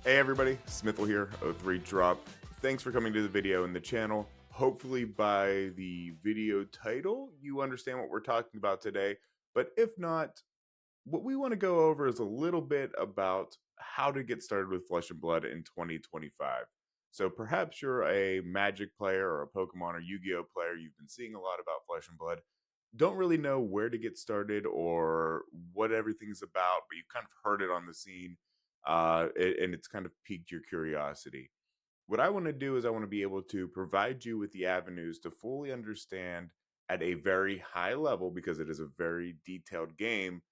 Hey everybody, Smithel here, O3 Drop. Thanks for coming to the video and the channel. Hopefully by the video title, you understand what we're talking about today. But if not, what we want to go over is a little bit about how to get started with Flesh and Blood in 2025. So perhaps you're a Magic player or a Pokemon or Yu-Gi-Oh player. You've been seeing a lot about Flesh and Blood. Don't really know where to get started or what everything's about, but you've kind of heard it on the scene, and it's kind of piqued your curiosity. What I want to do is I want to be able to provide you with the avenues to fully understand at a very high level, because it is a very detailed game,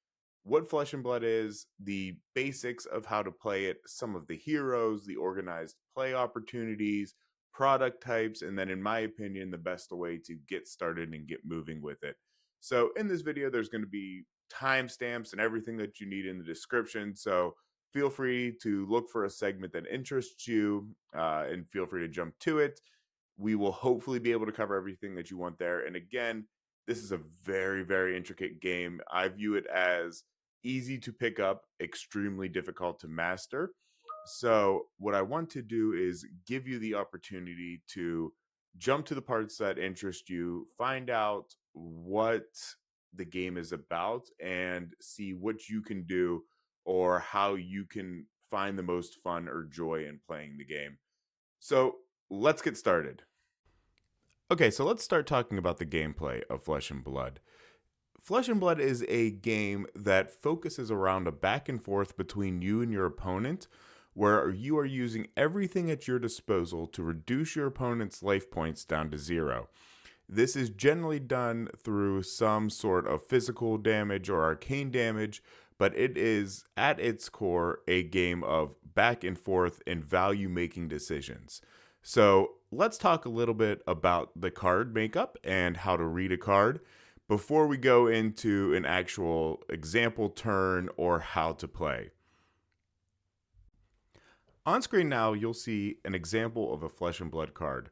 what Flesh and Blood is, the basics of how to play it, some of the heroes, the organized play opportunities, product types, and then, in my opinion, the best way to get started and get moving with it. So, in this video, there's going to be timestamps and everything that you need in the description. So, feel free to look for a segment that interests you and feel free to jump to it. We will hopefully be able to cover everything that you want there. And again, this is a very, very intricate game. I view it as easy to pick up, extremely difficult to master. So, what I want to do is give you the opportunity to jump to the parts that interest you, find out what the game is about, and see what you can do or how you can find the most fun or joy in playing the game. So, let's get started. Okay, so let's start talking about the gameplay of Flesh and Blood. Flesh and Blood is a game that focuses around a back and forth between you and your opponent, where you are using everything at your disposal to reduce your opponent's life points down to 0. This is generally done through some sort of physical damage or arcane damage, but it is at its core a game of back and forth and value making decisions. So let's talk a little bit about the card makeup and how to read a card before we go into an actual example turn or how to play. On screen now, you'll see an example of a Flesh and Blood card.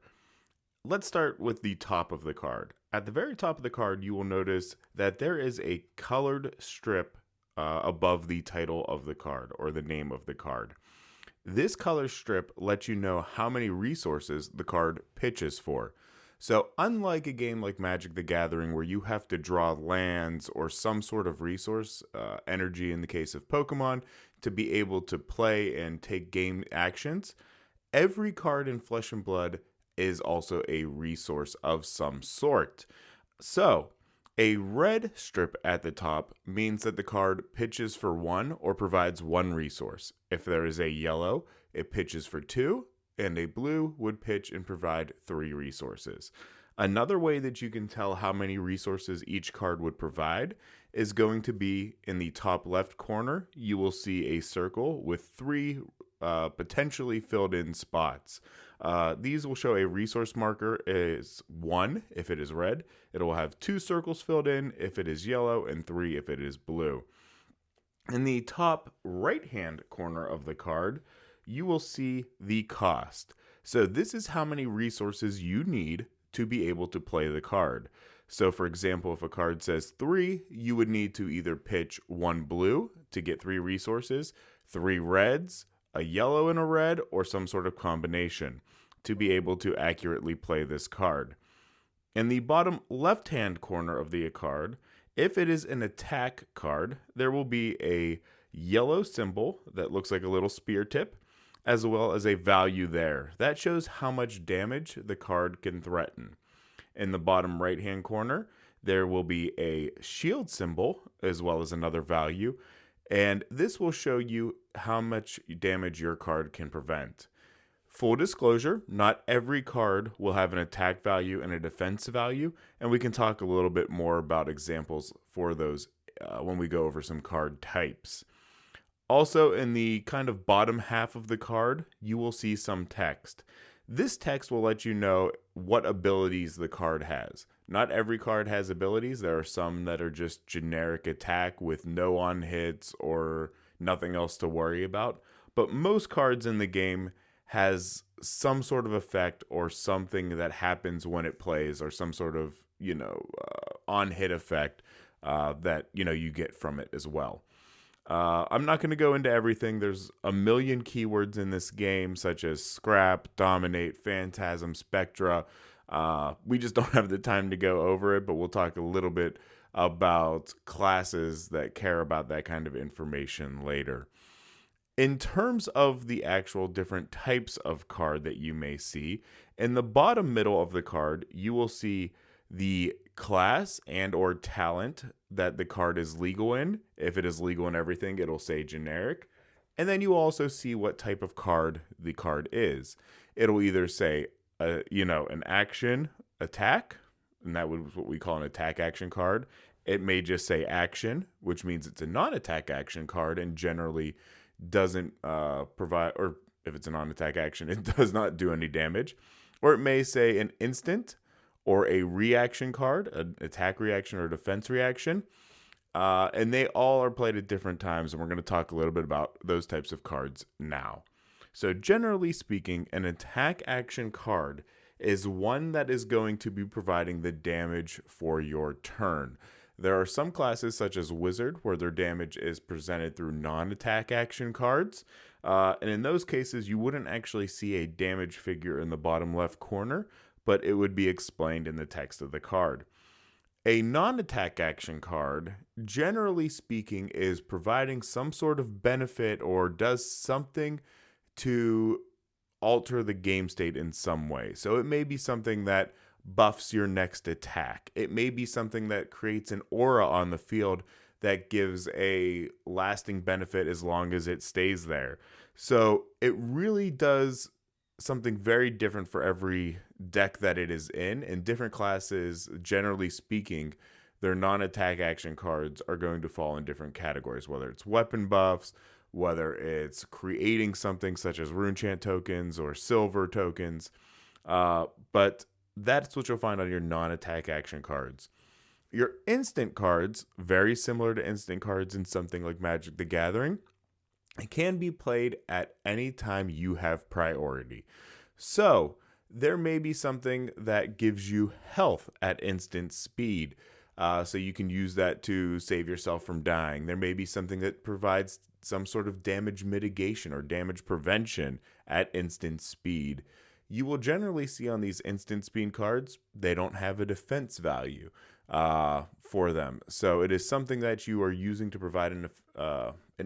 Let's start with the top of the card. At the very top of the card, you will notice that there is a colored strip above the title of the card or the name of the card. This color strip lets you know how many resources the card pitches for. So unlike a game like Magic the Gathering where you have to draw lands or some sort of resource, energy in the case of Pokemon, to be able to play and take game actions, every card in Flesh and Blood is also a resource of some sort. So a red strip at the top means that the card pitches for 1 or provides 1 resource. If there is a yellow, it pitches for 2, and a blue would pitch and provide 3 resources. Another way that you can tell how many resources each card would provide is going to be in the top left corner. You will see a circle with 3 potentially filled in spots. These will show a resource marker is 1 if it is red. It will have 2 circles filled in if it is yellow and 3 if it is blue. In the top right hand corner of the card, you will see the cost. So this is how many resources you need to be able to play the card. So for example, if a card says 3, you would need to either pitch 1 blue to get 3 resources, 3 reds, a yellow and a red, or some sort of combination to be able to accurately play this card. In the bottom left-hand corner of the card, if it is an attack card, there will be a yellow symbol that looks like a little spear tip, as well as a value there. That shows how much damage the card can threaten. In the bottom right-hand corner, there will be a shield symbol, as well as another value, and this will show you how much damage your card can prevent. Full disclosure, not every card will have an attack value and a defense value, and we can talk a little bit more about examples for those when we go over some card types. Also, in the kind of bottom half of the card, you will see some text. This text will let you know what abilities the card has. Not every card has abilities. There are some that are just generic attack with no on hits or nothing else to worry about. But most cards in the game has some sort of effect or something that happens when it plays, or some sort of, on hit effect that, you get from it as well. I'm not going to go into everything. There's a million keywords in this game, such as scrap, dominate, phantasm, spectra. We just don't have the time to go over it, but we'll talk a little bit about classes that care about that kind of information later. In terms of the actual different types of card that you may see, in the bottom middle of the card, you will see the class and or talent that the card is legal in. If it is legal in everything, it'll say generic. And then you also see what type of card the card is. It'll either say, an action attack, and that was what we call an attack action card. It may just say action, which means it's a non-attack action card and generally doesn't provide, or if it's a non-attack action, it does not do any damage. Or it may say an instant or a reaction card, an attack reaction or defense reaction. And they all are played at different times, and we're going to talk a little bit about those types of cards now. So generally speaking, an attack action card is one that is going to be providing the damage for your turn. There are some classes such as Wizard where their damage is presented through non-attack action cards. And in those cases, you wouldn't actually see a damage figure in the bottom left corner, but it would be explained in the text of the card. A non-attack action card, generally speaking, is providing some sort of benefit or does something to alter the game state in some way. So it may be something that buffs your next attack. It may be something that creates an aura on the field that gives a lasting benefit as long as it stays there. So it really does something very different for every deck that it is in. And different classes, generally speaking, their non-attack action cards are going to fall in different categories, whether it's weapon buffs, whether it's creating something such as rune chant tokens or silver tokens. But that's what you'll find on your non-attack action cards. Your instant cards, very similar to instant cards in something like Magic the Gathering, it can be played at any time you have priority. So there may be something that gives you health at instant speed. So you can use that to save yourself from dying. There may be something that provides some sort of damage mitigation or damage prevention at instant speed. You will generally see on these instant speed cards, they don't have a defense value for them. So it is something that you are using to provide an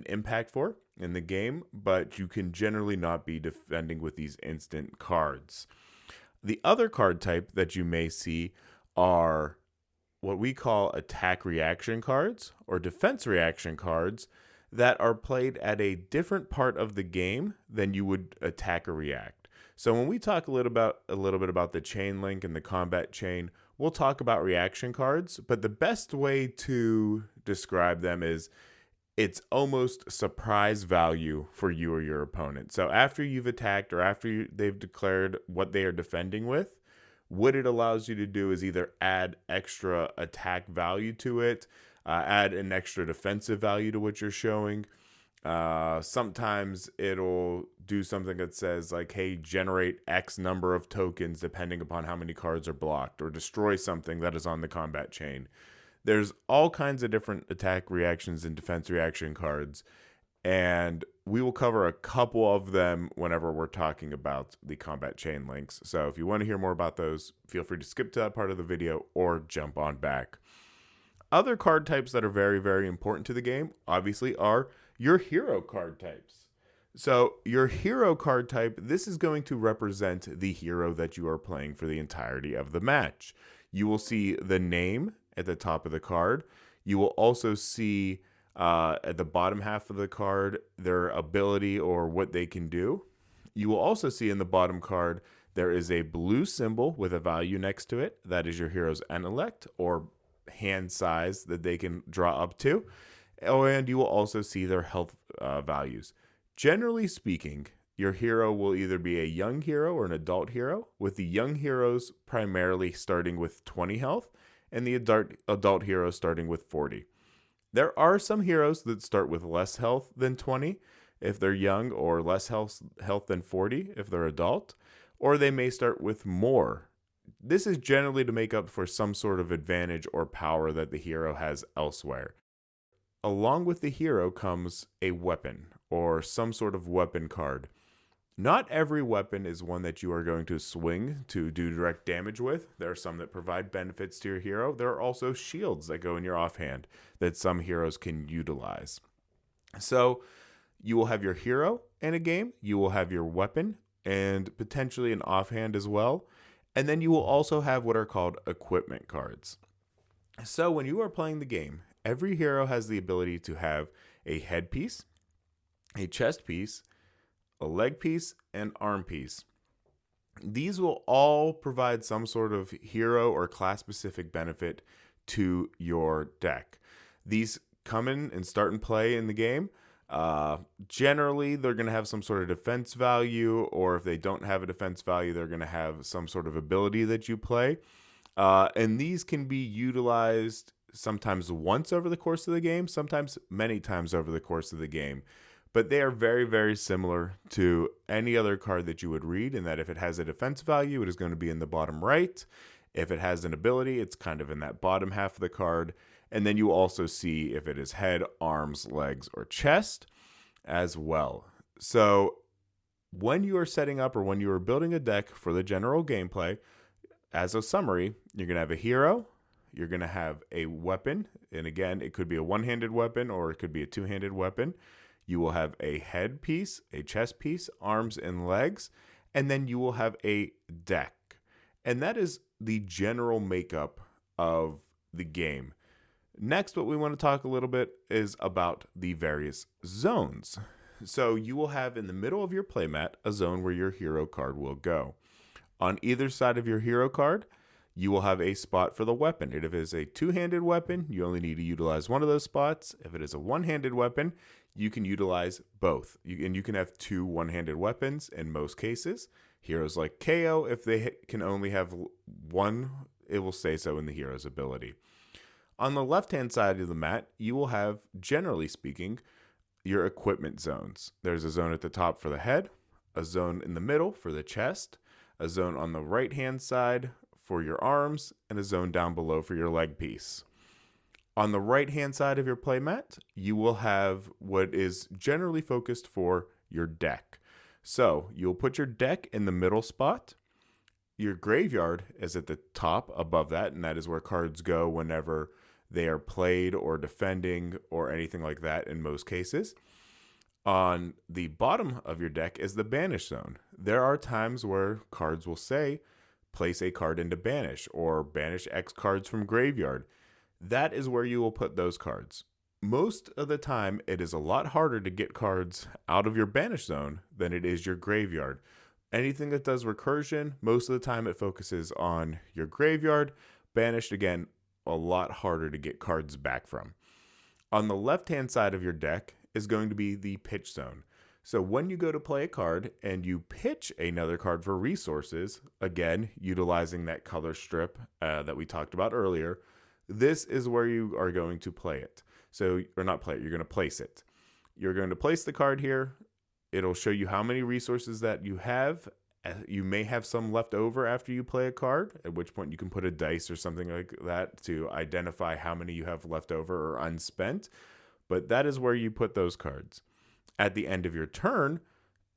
impact for in the game, but you can generally not be defending with these instant cards. The other card type that you may see are what we call attack reaction cards or defense reaction cards that are played at a different part of the game than you would attack or react. So when we talk a little bit about the chain link and the combat chain, we'll talk about reaction cards, but the best way to describe them is it's almost surprise value for you or your opponent. So after you've attacked or after they've declared what they are defending with, what it allows you to do is either add extra attack value to it, add an extra defensive value to what you're showing. Sometimes it'll do something that says like, hey, generate X number of tokens depending upon how many cards are blocked, or destroy something that is on the combat chain. There's all kinds of different attack reactions and defense reaction cards, and we will cover a couple of them whenever we're talking about the combat chain links. So if you want to hear more about those, feel free to skip to that part of the video or jump on back. Other card types that are very, very important to the game, obviously, are your hero card types. So your hero card type, this is going to represent the hero that you are playing for the entirety of the match. You will see the name at the top of the card. You will also see at the bottom half of the card their ability or what they can do. You will also see in the bottom card there is a blue symbol with a value next to it. That is your hero's intellect or hand size that they can draw up to. And you will also see their health values. Generally speaking, your hero will either be a young hero or an adult hero, with the young heroes primarily starting with 20 health and the adult heroes starting with 40. There are some heroes that start with less health than 20 if they're young, or less health than 40 if they're adult, or they may start with more. This is generally to make up for some sort of advantage or power that the hero has elsewhere. along with the hero comes a weapon or some sort of weapon card. Not every weapon is one that you are going to swing to do direct damage with. There are some that provide benefits to your hero. There are also shields that go in your offhand that some heroes can utilize. So you will have your hero in a game, you will have your weapon, and potentially an offhand as well. And then you will also have what are called equipment cards. So when you are playing the game, every hero has the ability to have a headpiece, a chest piece, a leg piece, and arm piece. These will all provide some sort of hero or class specific benefit to your deck. These come in and start and play in the game. Generally, they're going to have some sort of defense value, or if they don't have a defense value, they're going to have some sort of ability that you play. And these can be utilized sometimes once over the course of the game, sometimes many times over the course of the game. But they are very, very similar to any other card that you would read, in that if it has a defense value, it is going to be in the bottom right. If it has an ability, it's kind of in that bottom half of the card. And then you also see if it is head, arms, legs, or chest as well. So when you are setting up or when you are building a deck for the general gameplay, as a summary, you're going to have a hero, you're going to have a weapon, and again, it could be a one-handed weapon or it could be a two-handed weapon. You will have a head piece, a chest piece, arms and legs, and then you will have a deck. And that is the general makeup of the game. Next, what we want to talk a little bit is about the various zones. So you will have in the middle of your playmat a zone where your hero card will go. On either side of your hero card, you will have a spot for the weapon. If it is a two-handed weapon, you only need to utilize one of those spots. If it is a one-handed weapon, you can utilize both. You can have two one-handed weapons in most cases. Heroes like KO, if they can only have one, it will say so in the hero's ability. On the left-hand side of the mat, you will have, generally speaking, your equipment zones. There's a zone at the top for the head, a zone in the middle for the chest, a zone on the right-hand side for your arms, and a zone down below for your leg piece. On the right-hand side of your playmat, you will have what is generally focused for your deck. So you'll put your deck in the middle spot. Your graveyard is at the top above that, and that is where cards go whenever they are played or defending or anything like that in most cases. On the bottom of your deck is the banish zone. There are times where cards will say, place a card into banish or banish X cards from graveyard. That is where you will put those cards. Most of the time, it is a lot harder to get cards out of your banish zone than it is your graveyard. Anything that does recursion, most of the time it focuses on your graveyard. Banished, again, a lot harder to get cards back from. On the left-hand side of your deck is going to be the pitch zone. So when you go to play a card and you pitch another card for resources, again, utilizing that color strip that we talked about earlier, this is where you are going to play it. So, or not play it, you're going to place it. You're going to place the card here. It'll show you how many resources that you have. You may have some left over after you play a card, at which point you can put a dice or something like that to identify how many you have left over or unspent. But that is where you put those cards. At the end of your turn,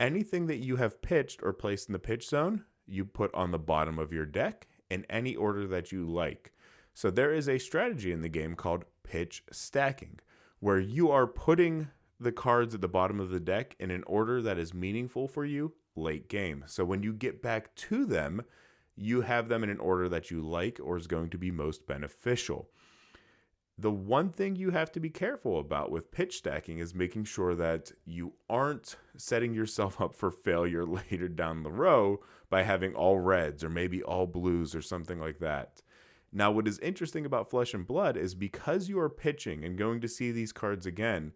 anything that you have pitched or placed in the pitch zone, you put on the bottom of your deck in any order that you like. So there is a strategy in the game called pitch stacking, where you are putting the cards at the bottom of the deck in an order that is meaningful for you late game. So when you get back to them, you have them in an order that you like or is going to be most beneficial. The one thing you have to be careful about with pitch stacking is making sure that you aren't setting yourself up for failure later down the row by having all reds or maybe all blues or something like that. Now, what is interesting about Flesh and Blood is because you are pitching and going to see these cards again,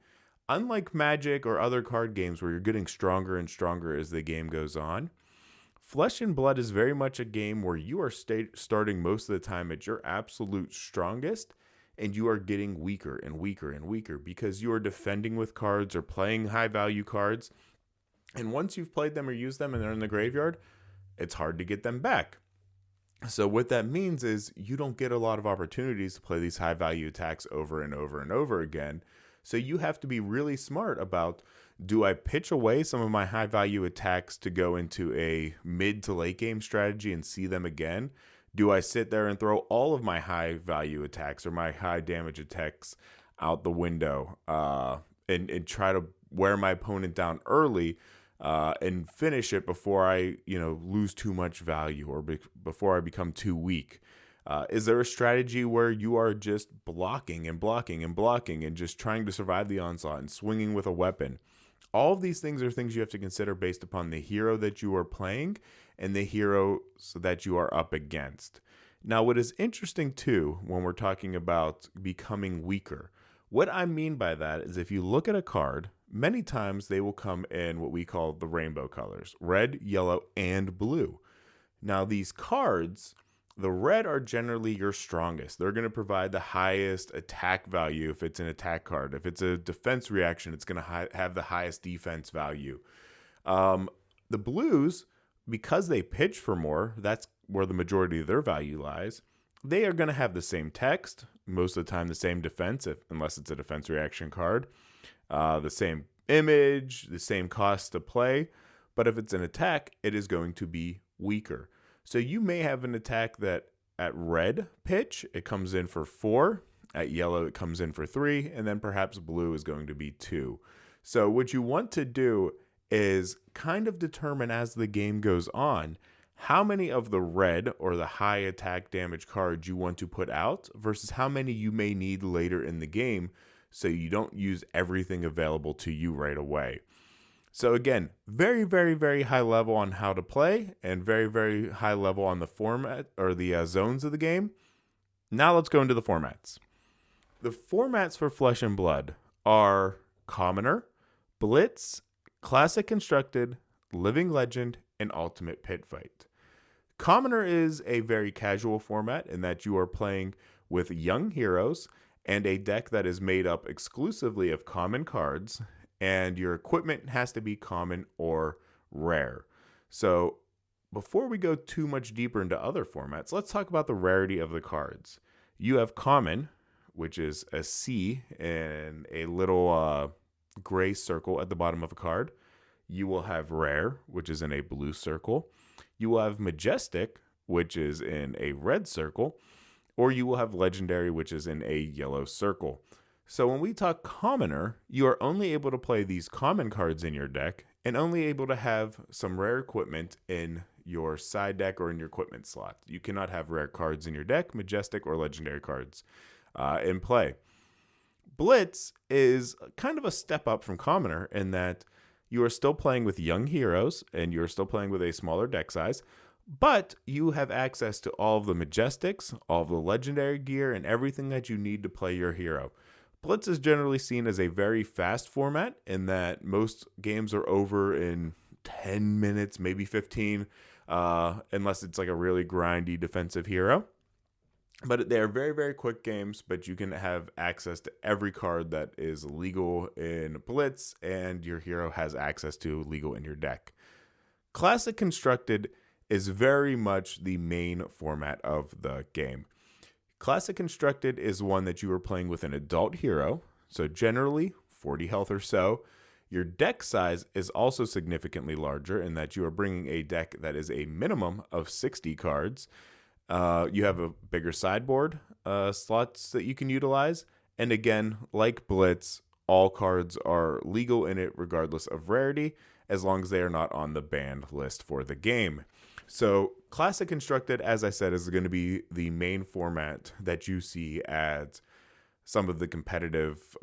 unlike Magic or other card games where you're getting stronger and stronger as the game goes on, Flesh and Blood is very much a game where you are starting most of the time at your absolute strongest, and you are getting weaker and weaker and weaker because you are defending with cards or playing high value cards. And once you've played them or used them and they're in the graveyard, it's hard to get them back. So what that means is you don't get a lot of opportunities to play these high value attacks over and over and over again. So you have to be really smart about, do I pitch away some of my high value attacks to go into a mid to late game strategy and see them again? Do I sit there and throw all of my high value attacks or my high damage attacks out the window and try to wear my opponent down early and finish it before I lose too much value or before I become too weak? Is there a strategy where you are just blocking and blocking and blocking and just trying to survive the onslaught and swinging with a weapon? All of these things are things you have to consider based upon the hero that you are playing and the hero that you are up against. Now, what is interesting too, when we're talking about becoming weaker, what I mean by that is if you look at a card, many times they will come in what we call the rainbow colors: red, yellow, and blue. Now, these cards, the red are generally your strongest. They're going to provide the highest attack value if it's an attack card. If it's a defense reaction, it's going to have the highest defense value. The blues, because they pitch for more, that's where the majority of their value lies. They are going to have the same text, most of the time the same defense, unless it's a defense reaction card, the same image, the same cost to play. But if it's an attack, it is going to be weaker. So you may have an attack that at red pitch, it comes in for 4. At yellow, it comes in for 3. And then perhaps blue is going to be 2. So what you want to do is kind of determine as the game goes on how many of the red or the high attack damage cards you want to put out versus how many you may need later in the game so you don't use everything available to you right away. So again, very, very, very high level on how to play and very, very high level on the format or the zones of the game. Now let's go into the formats. The formats for Flesh and Blood are Commoner, Blitz, Classic Constructed, Living Legend, and Ultimate Pit Fight. Commoner is a very casual format in that you are playing with young heroes and a deck that is made up exclusively of common cards, and your equipment has to be common or rare. So before we go too much deeper into other formats, let's talk about the rarity of the cards. You have common, which is a C and a little gray circle at the bottom of a card. You will have rare, which is in a blue circle. You will have majestic, which is in a red circle. Or you will have legendary, which is in a yellow circle. So when we talk commoner, you are only able to play these common cards in your deck and only able to have some rare equipment in your side deck or in your equipment slot. You cannot have rare cards in your deck, majestic or legendary cards in play. Blitz is kind of a step up from commoner in that you are still playing with young heroes and you're still playing with a smaller deck size, but you have access to all of the majestics, all of the legendary gear, and everything that you need to play your hero. Blitz is generally seen as a very fast format in that most games are over in 10 minutes, maybe 15, unless it's like a really grindy defensive hero. But they are very, very quick games, but you can have access to every card that is legal in Blitz, and your hero has access to legal in your deck. Classic Constructed is very much the main format of the game. Classic Constructed is one that you are playing with an adult hero, so generally 40 health or so. Your deck size is also significantly larger in that you are bringing a deck that is a minimum of 60 cards. You have a bigger sideboard slots that you can utilize. And again, like Blitz, all cards are legal in it regardless of rarity, as long as they are not on the banned list for the game. So Classic Constructed, as I said, is going to be the main format that you see at some of the competitive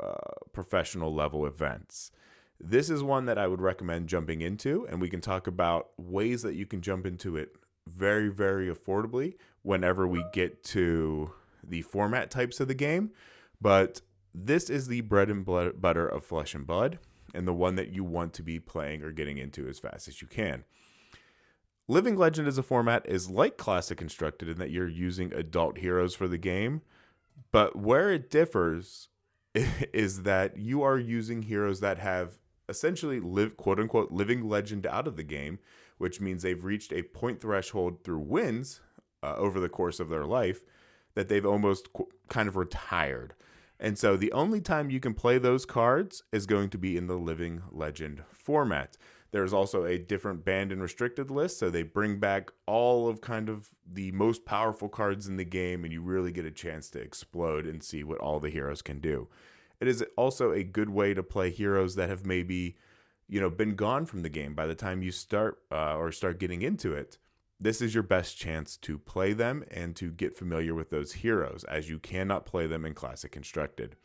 professional level events. This is one that I would recommend jumping into, and we can talk about ways that you can jump into it very, very affordably whenever we get to the format types of the game. But this is the bread and butter of Flesh and Blood, and the one that you want to be playing or getting into as fast as you can. Living Legend as a format is like Classic Constructed in that you're using adult heroes for the game, but where it differs is that you are using heroes that have essentially quote unquote living legend out of the game, which means they've reached a point threshold through wins over the course of their life that they've almost kind of retired. And so the only time you can play those cards is going to be in the Living Legend format. There's also a different banned and restricted list, so they bring back all of kind of the most powerful cards in the game, and you really get a chance to explode and see what all the heroes can do. It is also a good way to play heroes that have maybe, been gone from the game by the time you start getting into it. This is your best chance to play them and to get familiar with those heroes, as you cannot play them in Classic Constructed.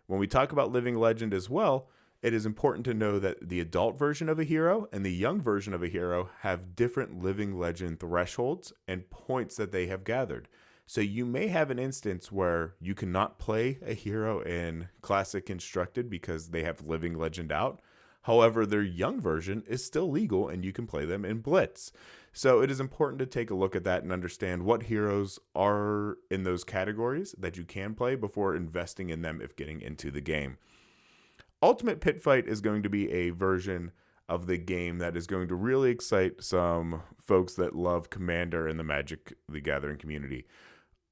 When we talk about Living Legend as well, it is important to know that the adult version of a hero and the young version of a hero have different Living Legend thresholds and points that they have gathered. So you may have an instance where you cannot play a hero in Classic Constructed because they have Living Legend out. However, their young version is still legal and you can play them in Blitz. So it is important to take a look at that and understand what heroes are in those categories that you can play before investing in them if getting into the game. Ultimate Pit Fight is going to be a version of the game that is going to really excite some folks that love Commander and the Magic the Gathering community.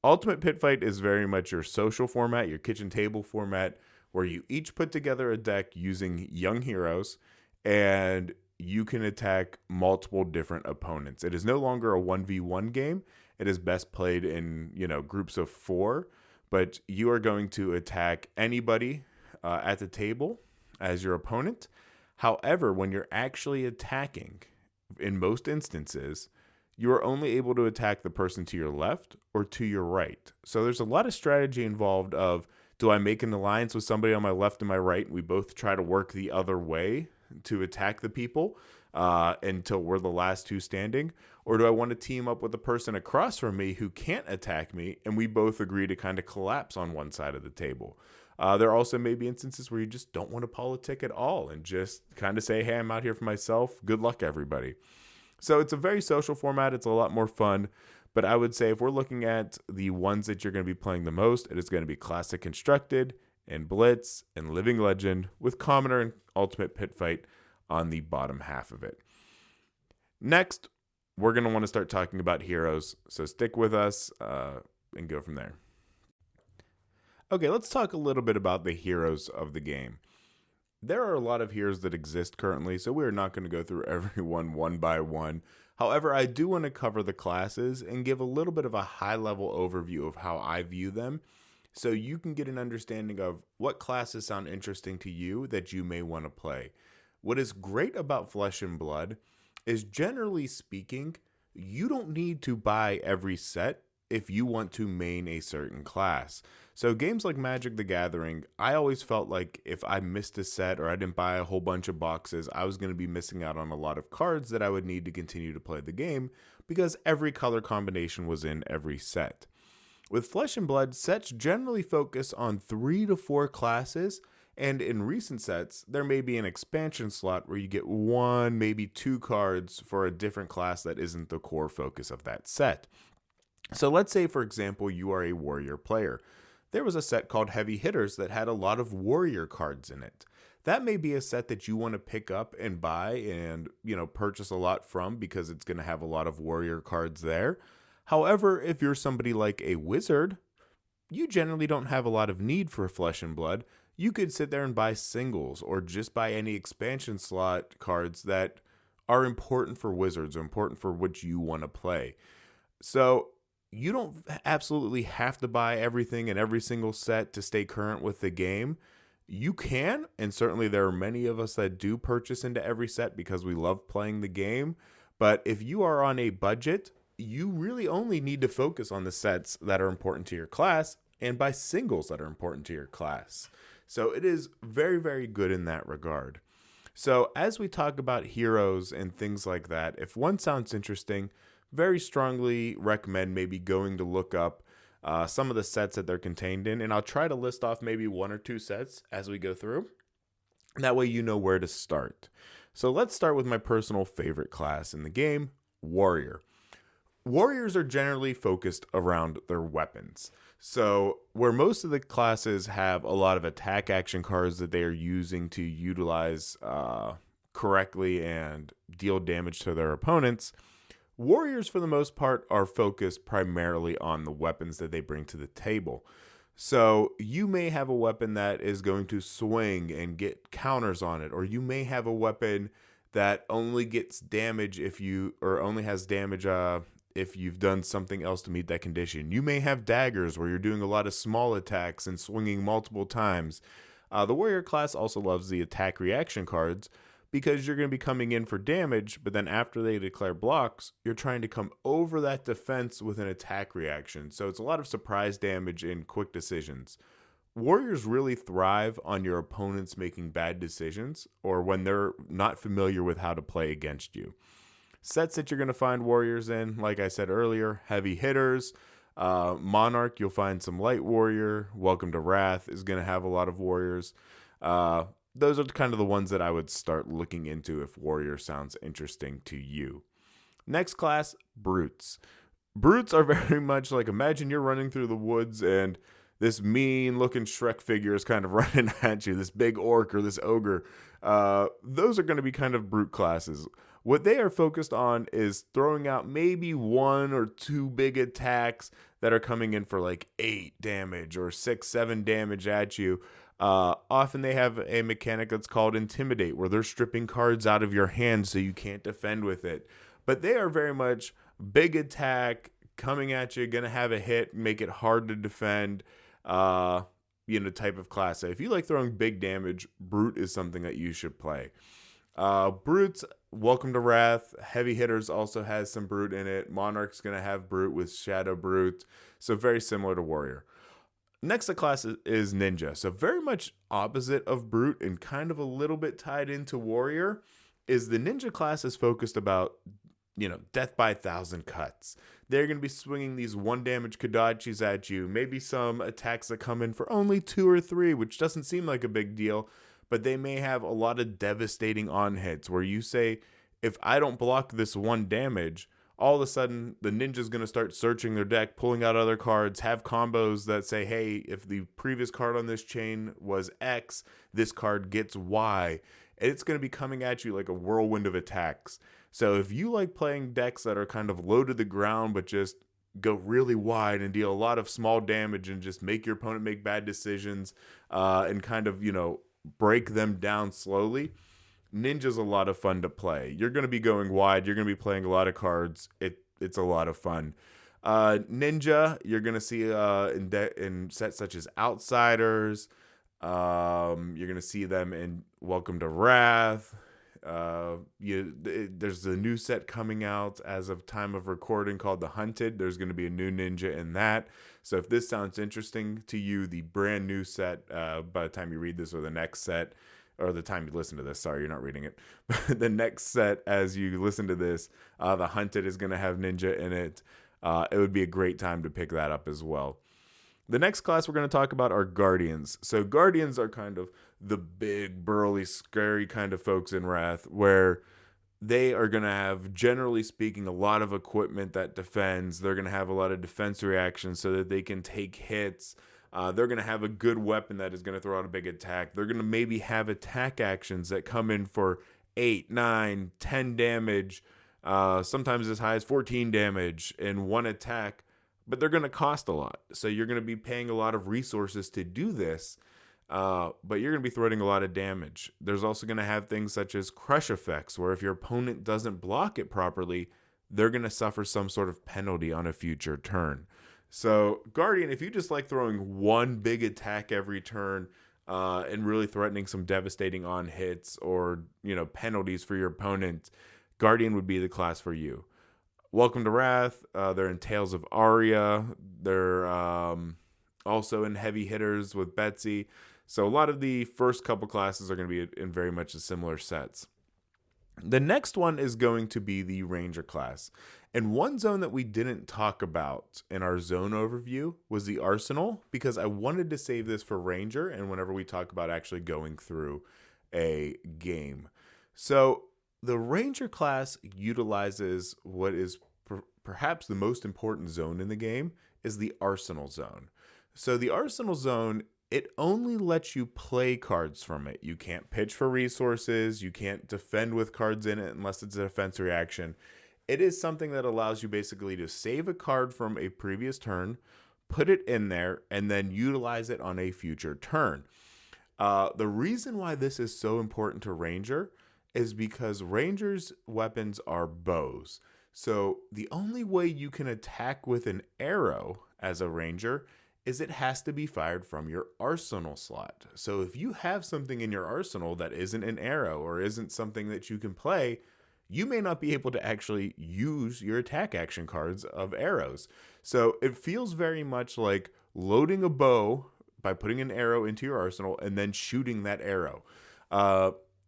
Ultimate Pit Fight is very much your social format, your kitchen table format, where you each put together a deck using young heroes and you can attack multiple different opponents. It is no longer a 1v1 game. It is best played in, groups of 4, but you are going to attack anybody at the table as your opponent. However, when you're actually attacking, in most instances, you are only able to attack the person to your left or to your right. So there's a lot of strategy involved of, do I make an alliance with somebody on my left and my right, and we both try to work the other way to attack the people until we're the last two standing? Or do I want to team up with the person across from me who can't attack me, and we both agree to kind of collapse on one side of the table? There also may be instances where you just don't want to politic at all and just kind of say, hey, I'm out here for myself. Good luck, everybody. So it's a very social format. It's a lot more fun. But I would say if we're looking at the ones that you're going to be playing the most, it is going to be Classic Constructed and Blitz and Living Legend, with Commoner and Ultimate Pit Fight on the bottom half of it. Next, we're going to want to start talking about heroes. So stick with us and go from there. Okay, let's talk a little bit about the heroes of the game. There are a lot of heroes that exist currently, so we're not going to go through everyone one by one. However, I do want to cover the classes and give a little bit of a high-level overview of how I view them, so you can get an understanding of what classes sound interesting to you that you may want to play. What is great about Flesh and Blood is, generally speaking, you don't need to buy every set if you want to main a certain class. So games like Magic the Gathering, I always felt like if I missed a set or I didn't buy a whole bunch of boxes, I was going to be missing out on a lot of cards that I would need to continue to play the game because every color combination was in every set. With Flesh and Blood, sets generally focus on 3 to 4 classes, and in recent sets, there may be an expansion slot where you get 1, maybe 2 cards for a different class that isn't the core focus of that set. So let's say, for example, you are a warrior player. There was a set called Heavy Hitters that had a lot of warrior cards in it. That may be a set that you want to pick up and buy and, purchase a lot from because it's going to have a lot of warrior cards there. However, if you're somebody like a wizard, you generally don't have a lot of need for Flesh and Blood. You could sit there and buy singles or just buy any expansion slot cards that are important for wizards or important for what you want to play. So you don't absolutely have to buy everything in every single set to stay current with the game. You can, and certainly there are many of us that do purchase into every set because we love playing the game. But if you are on a budget, you really only need to focus on the sets that are important to your class and buy singles that are important to your class. So it is very, very good in that regard. So as we talk about heroes and things like that, if one sounds interesting, very strongly recommend maybe going to look up some of the sets that they're contained in. And I'll try to list off maybe 1 or 2 sets as we go through. That way you know where to start. So let's start with my personal favorite class in the game, Warrior. Warriors are generally focused around their weapons. So where most of the classes have a lot of attack action cards that they are using to utilize correctly and deal damage to their opponents, Warriors, for the most part, are focused primarily on the weapons that they bring to the table. So you may have a weapon that is going to swing and get counters on it, or you may have a weapon that only gets damage if you, or only has damage if you've done something else to meet that condition. You may have daggers where you're doing a lot of small attacks and swinging multiple times. The warrior class also loves the attack reaction cards because you're going to be coming in for damage, but then after they declare blocks, you're trying to come over that defense with an attack reaction. So it's a lot of surprise damage and quick decisions. Warriors really thrive on your opponents making bad decisions or when they're not familiar with how to play against you. Sets that you're going to find warriors in, like I said earlier, heavy hitters. Monarch, you'll find some light warrior. Welcome to Wrath is going to have a lot of warriors. Those are kind of the ones that I would start looking into if warrior sounds interesting to you. Next class, brutes. Brutes are very much like, imagine you're running through the woods and this mean looking Shrek figure is kind of running at you, this big orc or this ogre. Those are going to be kind of brute classes. What they are focused on is throwing out maybe 1 or 2 big attacks that are coming in for like 8 damage or 6, 7 damage at you. Often they have a mechanic that's called Intimidate, where they're stripping cards out of your hand so you can't defend with it. But they are very much big attack, coming at you, going to have a hit, make it hard to defend, type of class. So if you like throwing big damage, Brute is something that you should play. Brutes, Welcome to Wrath. Heavy Hitters also has some Brute in it. Monarch's going to have Brute with Shadow Brute. So very similar to Warrior. Next class is Ninja. So very much opposite of Brute and kind of a little bit tied into Warrior is the Ninja class is focused about, death by 1,000 cuts. They're going to be swinging these 1 damage Kodachis at you. Maybe some attacks that come in for only 2 or 3, which doesn't seem like a big deal. But they may have a lot of devastating on hits where you say, if I don't block this 1 damage, all of a sudden the ninja's going to start searching their deck, pulling out other cards, have combos that say, hey, if the previous card on this chain was X, this card gets Y. And it's going to be coming at you like a whirlwind of attacks. So if you like playing decks that are kind of low to the ground, but just go really wide and deal a lot of small damage and just make your opponent make bad decisions and kind of, break them down slowly, Ninja's a lot of fun to play. You're going to be going wide. You're going to be playing a lot of cards. It's a lot of fun. Ninja, you're going to see in sets such as Outsiders. You're going to see them in Welcome to Wrath. There's a new set coming out as of time of recording called The Hunted. There's going to be a new ninja in that. So if this sounds interesting to you, the brand new set, by the time you read this, or the next set, or the time you listen to this, sorry, you're not reading it, but the next set as you listen to this, The Hunted is going to have ninja in it. It would be a great time to pick that up as well. The next class we're going to talk about are Guardians. So Guardians are kind of the big, burly, scary kind of folks in Wrath, where they are going to have, generally speaking, a lot of equipment that defends. They're going to have a lot of defense reactions so that they can take hits. They're going to have a good weapon that is going to throw out a big attack. They're going to maybe have attack actions that come in for 8, 9, 10 damage, sometimes as high as 14 damage in one attack. But they're going to cost a lot. So you're going to be paying a lot of resources to do this, but you're going to be throwing a lot of damage. There's also going to have things such as crush effects, where if your opponent doesn't block it properly, they're going to suffer some sort of penalty on a future turn. So Guardian, if you just like throwing 1 big attack every turn and really threatening some devastating on hits or penalties for your opponent, Guardian would be the class for you. Welcome to Wrath. They're in Tales of Aria. They're also in Heavy Hitters with Betsy. So a lot of the first couple classes are going to be in very much similar sets. The next one is going to be the Ranger class. And one zone that we didn't talk about in our zone overview was the Arsenal, because I wanted to save this for Ranger and whenever we talk about actually going through a game. So the Ranger class utilizes what is perhaps the most important zone in the game, is the Arsenal zone. So the Arsenal zone, it only lets you play cards from it. You can't pitch for resources. You can't defend with cards in it unless it's a defense reaction. It is something that allows you basically to save a card from a previous turn, put it in there, and then utilize it on a future turn. The reason why this is so important to Ranger is because Ranger's weapons are bows. So the only way you can attack with an arrow as a Ranger is it has to be fired from your arsenal slot. So if you have something in your arsenal that isn't an arrow or isn't something that you can play, you may not be able to actually use your attack action cards of arrows. So it feels very much like loading a bow by putting an arrow into your arsenal and then shooting that arrow.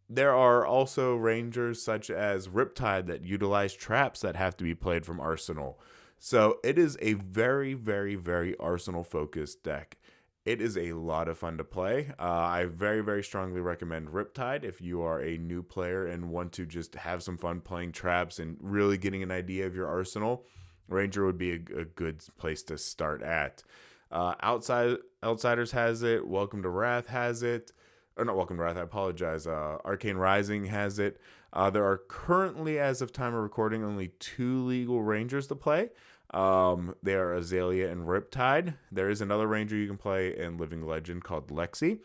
There are also Rangers such as Riptide that utilize traps that have to be played from arsenal. So it is a very, very, very arsenal focused deck. It is a lot of fun to play. I very, very strongly recommend Riptide if you are a new player and want to just have some fun playing traps and really getting an idea of your arsenal. Ranger would be a good place to start at. Outsiders has it. Welcome to Wrath has it. Or not Welcome to Wrath, I apologize. Arcane Rising has it. There are currently, as of time of recording, only 2 legal Rangers to play. They are Azalea and Riptide. There is another Ranger you can play in Living Legend called Lexi,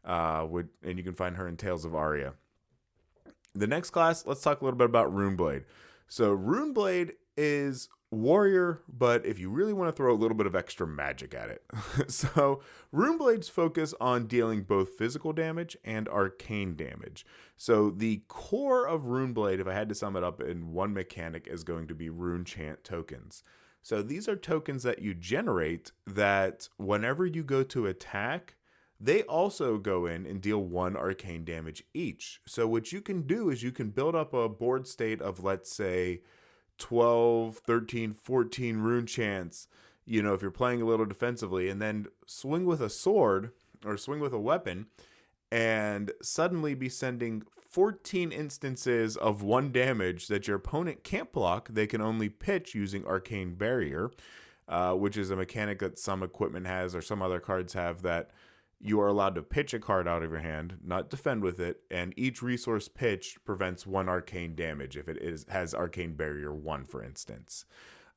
and you can find her in Tales of Aria. The next class, let's talk a little bit about Runeblade. So Runeblade is warrior, but if you really want to throw a little bit of extra magic at it. So Runeblades focus on dealing both physical damage and arcane damage. So the core of Runeblade, if I had to sum it up in one mechanic, is going to be rune chant tokens. So these are tokens that you generate that whenever you go to attack, they also go in and deal 1 arcane damage each. So what you can do is you can build up a board state of, let's say, 12, 13, 14 rune chants, if you're playing a little defensively, and then swing with a sword or swing with a weapon and suddenly be sending 14 instances of 1 damage that your opponent can't block. They can only pitch using Arcane Barrier, which is a mechanic that some equipment has or some other cards have, that you are allowed to pitch a card out of your hand, not defend with it, and each resource pitched prevents 1 arcane damage if it has Arcane Barrier 1, for instance.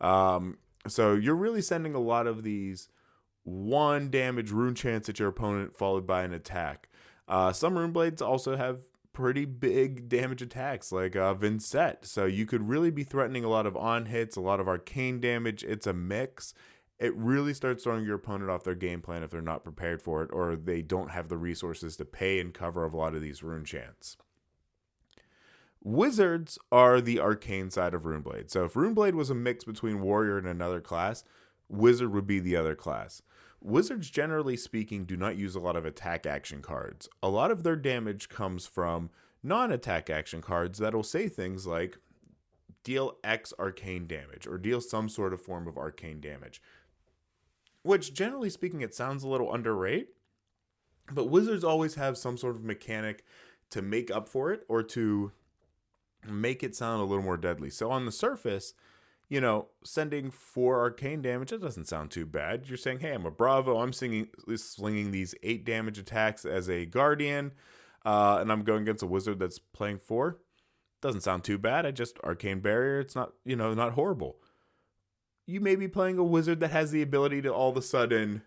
So you're really sending a lot of these 1 damage rune chants at your opponent followed by an attack. Some rune blades also have pretty big damage attacks like Vincent. So you could really be threatening a lot of on hits, a lot of arcane damage. It's a mix. It really starts throwing your opponent off their game plan if they're not prepared for it or they don't have the resources to pay and cover a lot of these rune chants. Wizards are the arcane side of Runeblade. So if Runeblade was a mix between warrior and another class, Wizard would be the other class. Wizards, generally speaking, do not use a lot of attack action cards. A lot of their damage comes from non-attack action cards that'll say things like deal X arcane damage or deal some sort of form of arcane damage. Which, generally speaking, it sounds a little underrated, but Wizards always have some sort of mechanic to make up for it or to make it sound a little more deadly. So on the surface, sending 4 arcane damage, it doesn't sound too bad. You're saying, hey, I'm a Bravo. I'm slinging these 8 damage attacks as a Guardian, and I'm going against a Wizard that's playing 4. Doesn't sound too bad. I just Arcane Barrier. It's not, not horrible. You may be playing a Wizard that has the ability to all of a sudden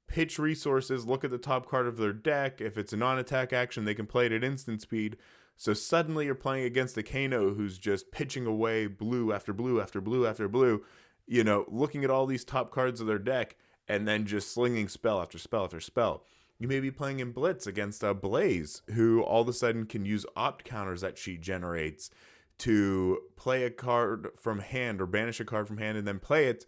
pitch resources, look at the top card of their deck. If it's a non-attack action, they can play it at instant speed. So suddenly you're playing against a Kano who's just pitching away blue after blue after blue after blue, looking at all these top cards of their deck and then just slinging spell after spell after spell. You may be playing in Blitz against a Blaze who all of a sudden can use opt counters that she generates to play a card from hand or banish a card from hand and then play it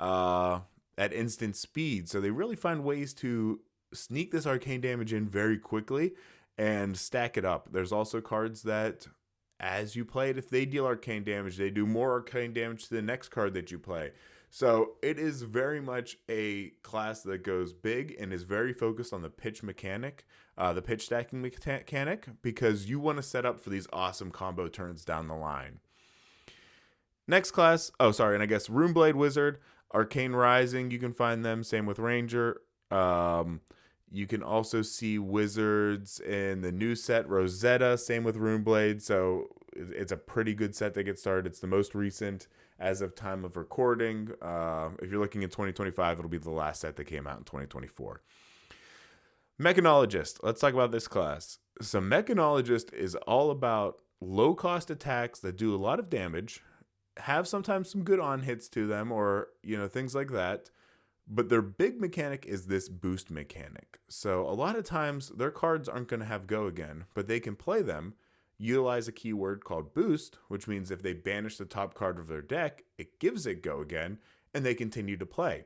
at instant speed. So they really find ways to sneak this arcane damage in very quickly and stack it up. There's also cards that, as you play it, if they deal arcane damage, they do more arcane damage to the next card that you play. So it is very much a class that goes big and is very focused on the pitch mechanic, the pitch stacking mechanic, because you want to set up for these awesome combo turns down the line. Next class, and I guess Runeblade Wizard, Arcane Rising, you can find them, same with Ranger. You can also see Wizards in the new set, Rosetta, same with Runeblade. So it's a pretty good set to get started. It's the most recent as of time of recording. If you're looking at 2025, it'll be the last set that came out in 2024. Mechanologist. Let's talk about this class. So Mechanologist is all about low-cost attacks that do a lot of damage, have sometimes some good on-hits to them, or, things like that. But their big mechanic is this boost mechanic. So a lot of times their cards aren't going to have go again, but they can play them, utilize a keyword called boost, which means if they banish the top card of their deck, it gives it go again, and they continue to play.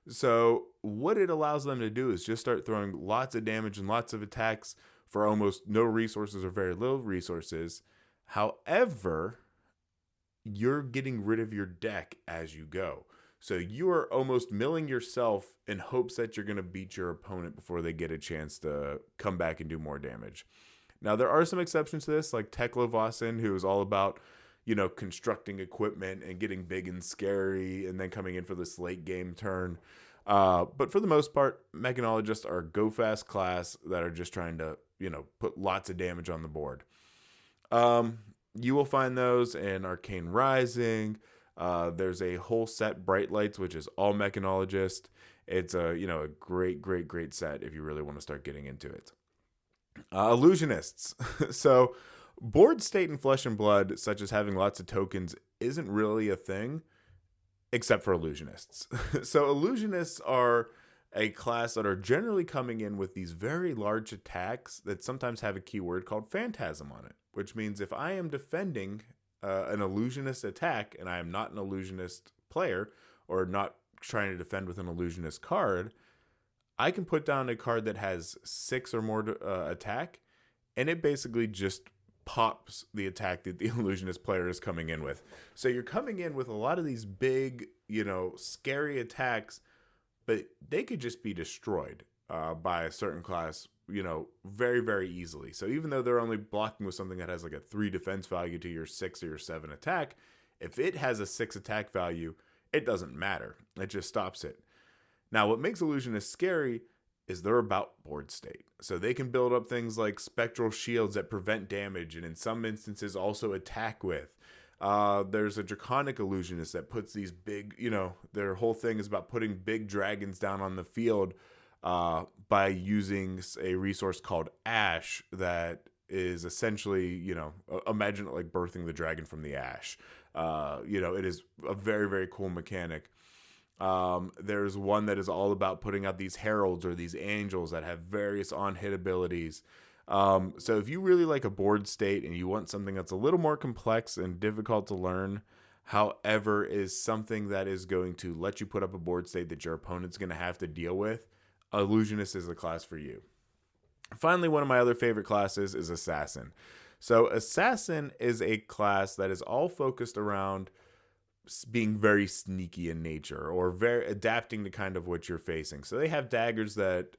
So what it allows them to do is just start throwing lots of damage and lots of attacks for almost no resources or very little resources. However, you're getting rid of your deck as you go. So you are almost milling yourself in hopes that you're going to beat your opponent before they get a chance to come back and do more damage. Now, there are some exceptions to this, like Tekla Vossen, who is all about, constructing equipment and getting big and scary and then coming in for this late game turn. But for the most part, Mechanologists are a go-fast class that are just trying to, put lots of damage on the board. You will find those in Arcane Rising. There's a whole set, Bright Lights, which is all Mechanologist. It's a great set if you really want to start getting into it. Illusionists. So board state in Flesh and Blood, such as having lots of tokens, isn't really a thing, except for illusionists. So illusionists are a class that are generally coming in with these very large attacks that sometimes have a keyword called Phantasm on it, which means if I am defending an illusionist attack and I am not an illusionist player or not trying to defend with an illusionist card, I can put down a card that has 6 or more attack, and it basically just pops the attack that the illusionist player is coming in with. So you're coming in with a lot of these big, scary attacks, but they could just be destroyed by a certain class, very, very easily. So even though they're only blocking with something that has like a 3 defense value to your 6 or your 7 attack, if it has a 6 attack value, it doesn't matter. It just stops it. Now, what makes illusionists scary is they're about board state. So they can build up things like spectral shields that prevent damage and in some instances also attack with. There's a draconic illusionist that puts these big, their whole thing is about putting big dragons down on the field by using a resource called ash that is essentially, imagine it like birthing the dragon from the ash. It is a very, very cool mechanic. There's one that is all about putting out these heralds or these angels that have various on-hit abilities. So if you really like a board state and you want something that's a little more complex and difficult to learn, however, is something that is going to let you put up a board state that your opponent's going to have to deal with, Illusionist is a class for you. Finally, one of my other favorite classes is Assassin. So Assassin is a class that is all focused around being very sneaky in nature or very adapting to kind of what you're facing. So they have daggers that,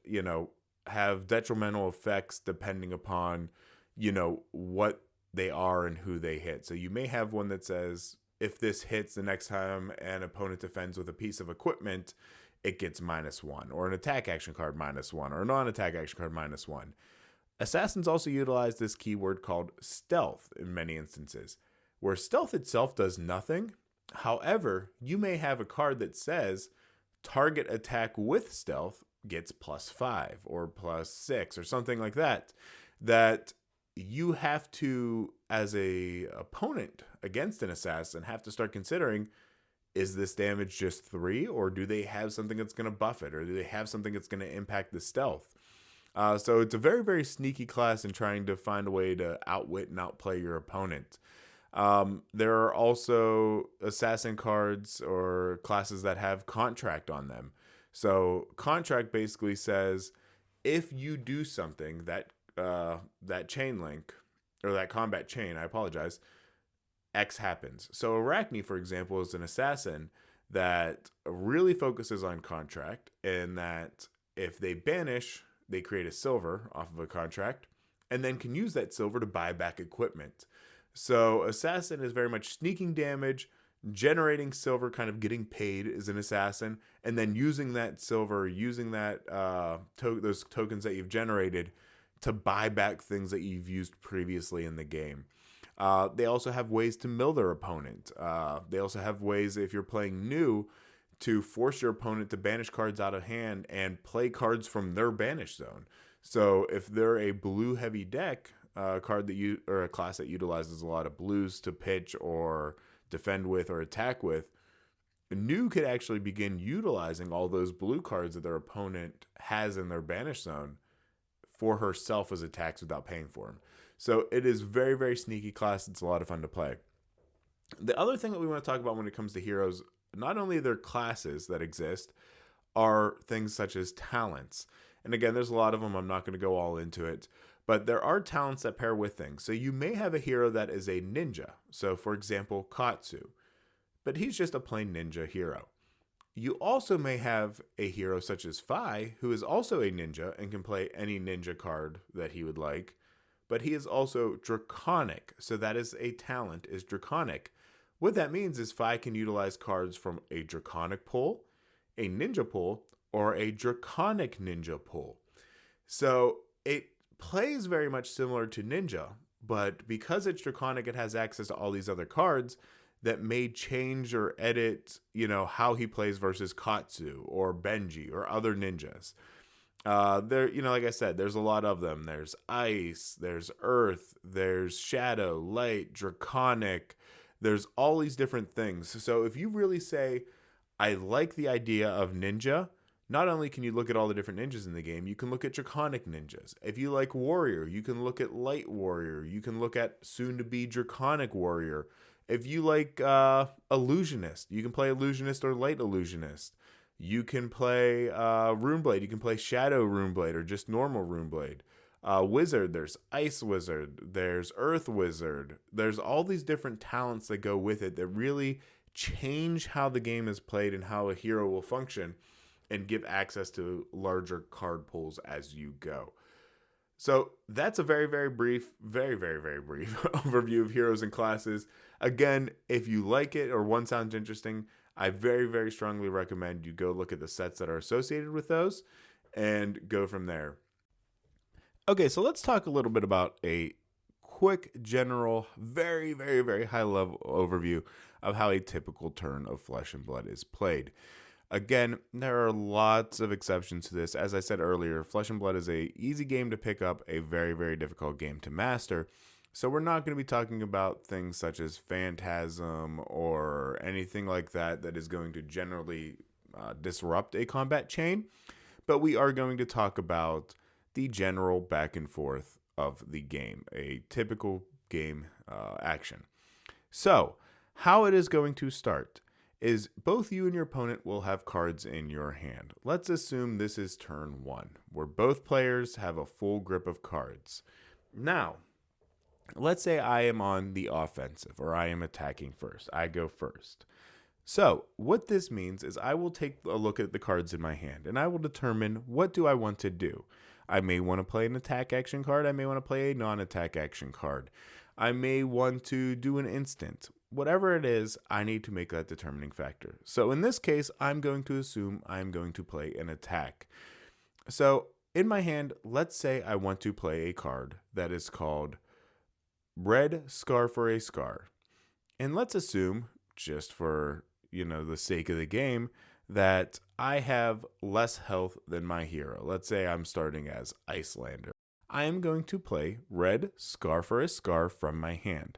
have detrimental effects depending upon, what they are and who they hit. So you may have one that says, if this hits the next time an opponent defends with a piece of equipment, it gets -1, or an attack action card -1, or a non-attack action card -1. Assassins also utilize this keyword called stealth in many instances, where stealth itself does nothing. However, you may have a card that says target attack with stealth gets +5 or +6 or something like that, that you have to, as a opponent against an assassin, have to start considering, is this damage just 3, or do they have something that's going to buff it, or do they have something that's going to impact the stealth? So it's a very, very sneaky class in trying to find a way to outwit and outplay your opponent. There are also assassin cards or classes that have contract on them. So contract basically says, if you do something that chain link or that combat chain, I apologize, X happens. So Arachne, for example, is an assassin that really focuses on contract, in that if they banish, they create a silver off of a contract and then can use that silver to buy back equipment. So Assassin is very much sneaking damage, generating silver, kind of getting paid as an assassin, and then using that silver, using that those tokens that you've generated to buy back things that you've used previously in the game. They also have ways to mill their opponent. They also have ways, if you're playing new, to force your opponent to banish cards out of hand and play cards from their banish zone. So if they're a blue heavy deck, card that you or a class that utilizes a lot of blues to pitch or defend with or attack with, new could actually begin utilizing all those blue cards that their opponent has in their banish zone for herself as attacks without paying for them. So it is very, very sneaky class. It's a lot of fun to play. The other thing that we want to talk about when it comes to heroes, not only their classes that exist, are things such as talents. And again, there's a lot of them. I'm not going to go all into it. But there are talents that pair with things. So you may have a hero that is a ninja. So for example, Katsu. But he's just a plain ninja hero. You also may have a hero such as Fi, who is also a ninja and can play any ninja card that he would like. But he is also draconic. So that is a talent, is draconic. What that means is Fi can utilize cards from a draconic pool, a ninja pool, or a draconic ninja pool. So it plays very much similar to ninja, but because it's draconic, it has access to all these other cards that may change or edit, how he plays versus Katsu or Benji or other ninjas. Like I said, there's a lot of them. There's ice, there's earth, there's shadow, light, draconic. There's all these different things. So if you really say, I like the idea of ninja, not only can you look at all the different ninjas in the game, you can look at draconic ninjas. If you like warrior, you can look at light warrior. You can look at soon-to-be draconic warrior. If you like illusionist, you can play illusionist or light illusionist. You can play Runeblade. You can play Shadow Runeblade or just normal Runeblade. Wizard, there's Ice Wizard. There's Earth Wizard. There's all these different talents that go with it that really change how the game is played and how a hero will function and give access to larger card pools as you go. So that's a very, very brief, very, very, very brief overview of heroes and classes. Again, if you like it or one sounds interesting, I very, very strongly recommend you go look at the sets that are associated with those and go from there. Okay, so let's talk a little bit about a quick, general, very, very, very high level overview of how a typical turn of Flesh and Blood is played. Again, there are lots of exceptions to this. As I said earlier, Flesh and Blood is a easy game to pick up, a very, very difficult game to master. So we're not going to be talking about things such as Phantasm or anything like that that is going to generally disrupt a combat chain. But we are going to talk about the general back and forth of the game, a typical game action. So how it is going to start is both you and your opponent will have cards in your hand. Let's assume this is turn 1, where both players have a full grip of cards. Now, let's say I am on the offensive, or I am attacking first. I go first. So, what this means is I will take a look at the cards in my hand, and I will determine what do I want to do. I may want to play an attack action card. I may want to play a non-attack action card. I may want to do an instant. Whatever it is, I need to make that determining factor. So in this case, I'm going to assume I'm going to play an attack. So in my hand, let's say I want to play a card that is called Red Scar for a Scar. And let's assume, just for the sake of the game, that I have less health than my hero. Let's say I'm starting as Icelander. I am going to play Red Scar for a Scar from my hand.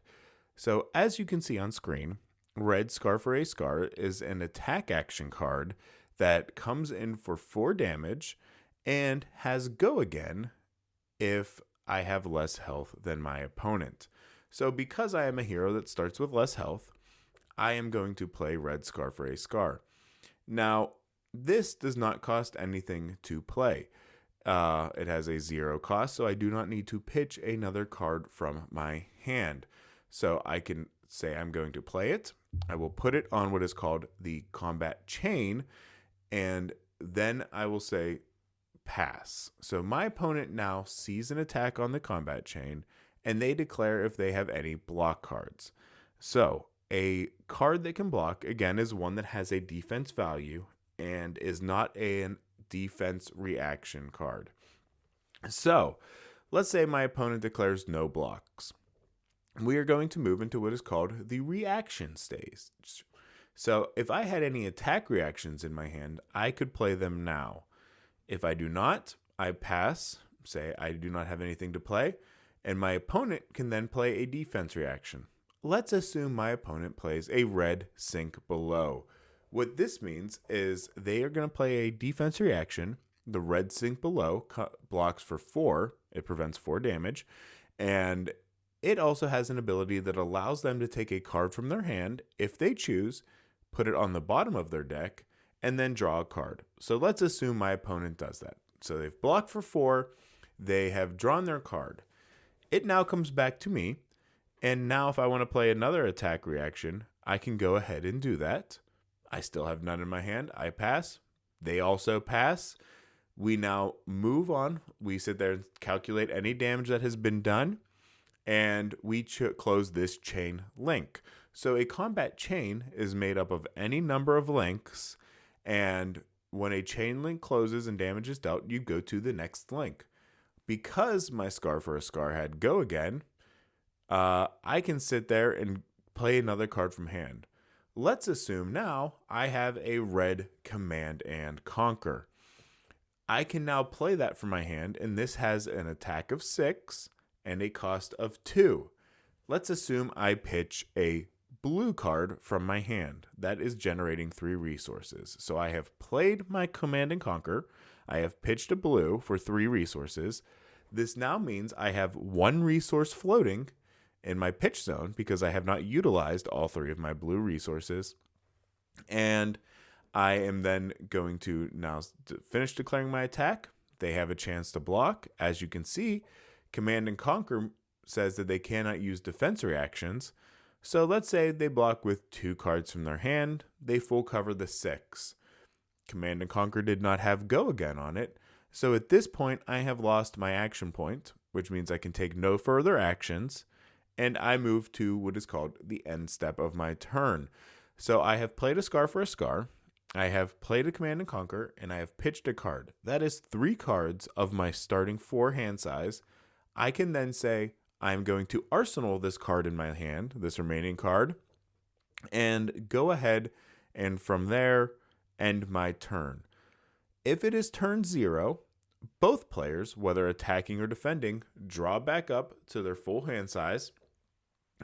So as you can see on screen, Red Scar for a Scar is an attack action card that comes in for 4 damage and has go again if I have less health than my opponent. So because I am a hero that starts with less health, I am going to play Red Scar for a Scar. Now, this does not cost anything to play. It has a 0 cost, so I do not need to pitch another card from my hand. So I can say I'm going to play it. I will put it on what is called the combat chain, and then I will say pass. So my opponent now sees an attack on the combat chain, and they declare if they have any block cards. So a card that can block, again, is one that has a defense value and is not a defense reaction card. So let's say my opponent declares no blocks. we are going to move into what is called the reaction stage. So if I had any attack reactions in my hand, I could play them now. If I do not, I pass, say I do not have anything to play, and my opponent can then play a defense reaction. Let's assume my opponent plays a red sink below. What this means is they are going to play a defense reaction. The red sink below blocks for 4. It prevents 4 damage. And it also has an ability that allows them to take a card from their hand if they choose, put it on the bottom of their deck, and then draw a card. So let's assume my opponent does that. So they've blocked for 4. They have drawn their card. It now comes back to me. And now if I want to play another attack reaction, I can go ahead and do that. I still have none in my hand. I pass. They also pass. We now move on. We sit there and calculate any damage that has been done. And we close this chain link. So a combat chain is made up of any number of links. And when a chain link closes and damage is dealt, you go to the next link. Because my Scar for a Scar had go again, I can sit there and play another card from hand. Let's assume now I have a red Command and Conquer. I can now play that from my hand, and this has an attack of 6 and a cost of 2. Let's assume I pitch a blue card from my hand. That is generating 3 resources. So I have played my Command and Conquer. I have pitched a blue for 3 resources. This now means I have 1 resource floating in my pitch zone because I have not utilized all 3 of my blue resources. And I am then going to now finish declaring my attack. They have a chance to block. As you can see, Command and Conquer says that they cannot use defense reactions. So let's say they block with 2 cards from their hand. They full cover the 6. Command and Conquer did not have go again on it. So at this point, I have lost my action point, which means I can take no further actions. And I move to what is called the end step of my turn. So I have played a Scar for a Scar. I have played a Command and Conquer, and I have pitched a card. That is 3 cards of my starting 4 hand size. I can then say, I'm going to arsenal this card in my hand, this remaining card, and go ahead and from there end my turn. If it is turn 0, both players, whether attacking or defending, draw back up to their full hand size,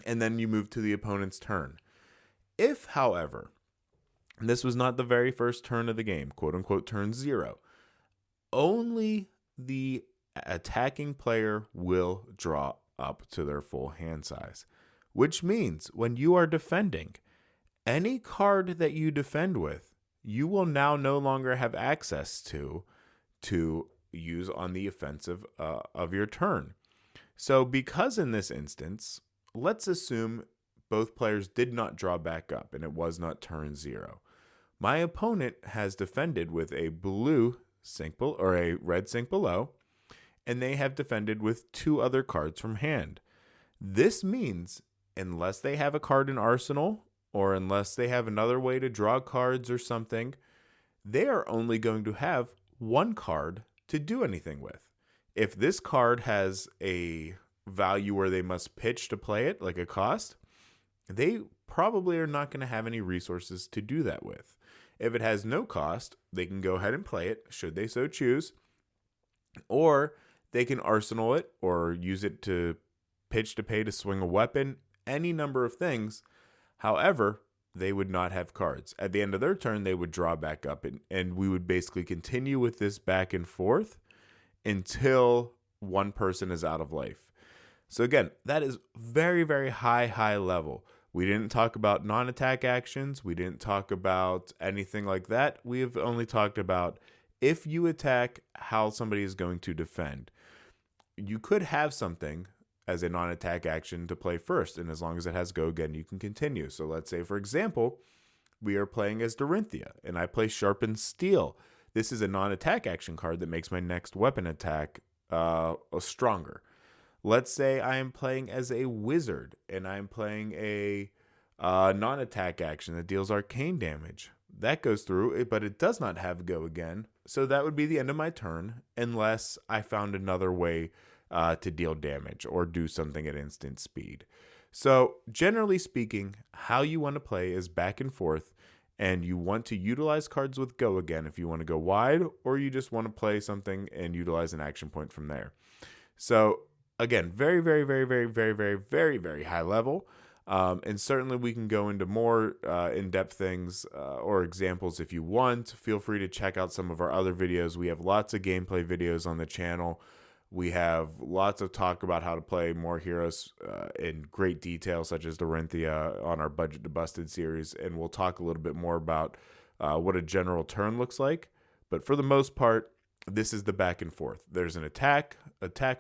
and then you move to the opponent's turn. If, however, this was not the very first turn of the game, quote unquote turn 0, only the attacking player will draw up to their full hand size, which means when you are defending, any card that you defend with, you will now no longer have access to use on the offensive of your turn. So because in this instance, let's assume both players did not draw back up and it was not turn 0. My opponent has defended with a blue sink or a red sink below, and they have defended with 2 other cards from hand. This means unless they have a card in arsenal or unless they have another way to draw cards or something, they are only going to have 1 card to do anything with. If this card has a value where they must pitch to play it, like a cost, they probably are not going to have any resources to do that with. If it has no cost, they can go ahead and play it, should they so choose, or they can arsenal it or use it to pitch to pay to swing a weapon, any number of things. However, they would not have cards. At the end of their turn, they would draw back up, and we would basically continue with this back and forth until one person is out of life. So again, that is very, very high level. We didn't talk about non-attack actions. We didn't talk about anything like that. We have only talked about if you attack, how somebody is going to defend. You could have something as a non-attack action to play first, and as long as it has go again, you can continue. So let's say, for example, we are playing as Dorinthia, and I play Sharpened Steel. This is a non-attack action card that makes my next weapon attack stronger. Let's say I am playing as a wizard, and I'm playing a non-attack action that deals arcane damage. That goes through, but it does not have go again. So that would be the end of my turn, unless I found another way to deal damage or do something at instant speed. So, generally speaking, how you want to play is back and forth, and you want to utilize cards with go again if you want to go wide, or you just want to play something and utilize an action point from there. So, again, very, very, very, very, very, very, very, very high level. And certainly we can go into more in-depth things or examples if you want. Feel free to check out some of our other videos. We have lots of gameplay videos on the channel. We have lots of talk about how to play more heroes in great detail, such as Dorinthia on our Budget to Busted series. And we'll talk a little bit more about what a general turn looks like. But for the most part, this is the back and forth. There's an attack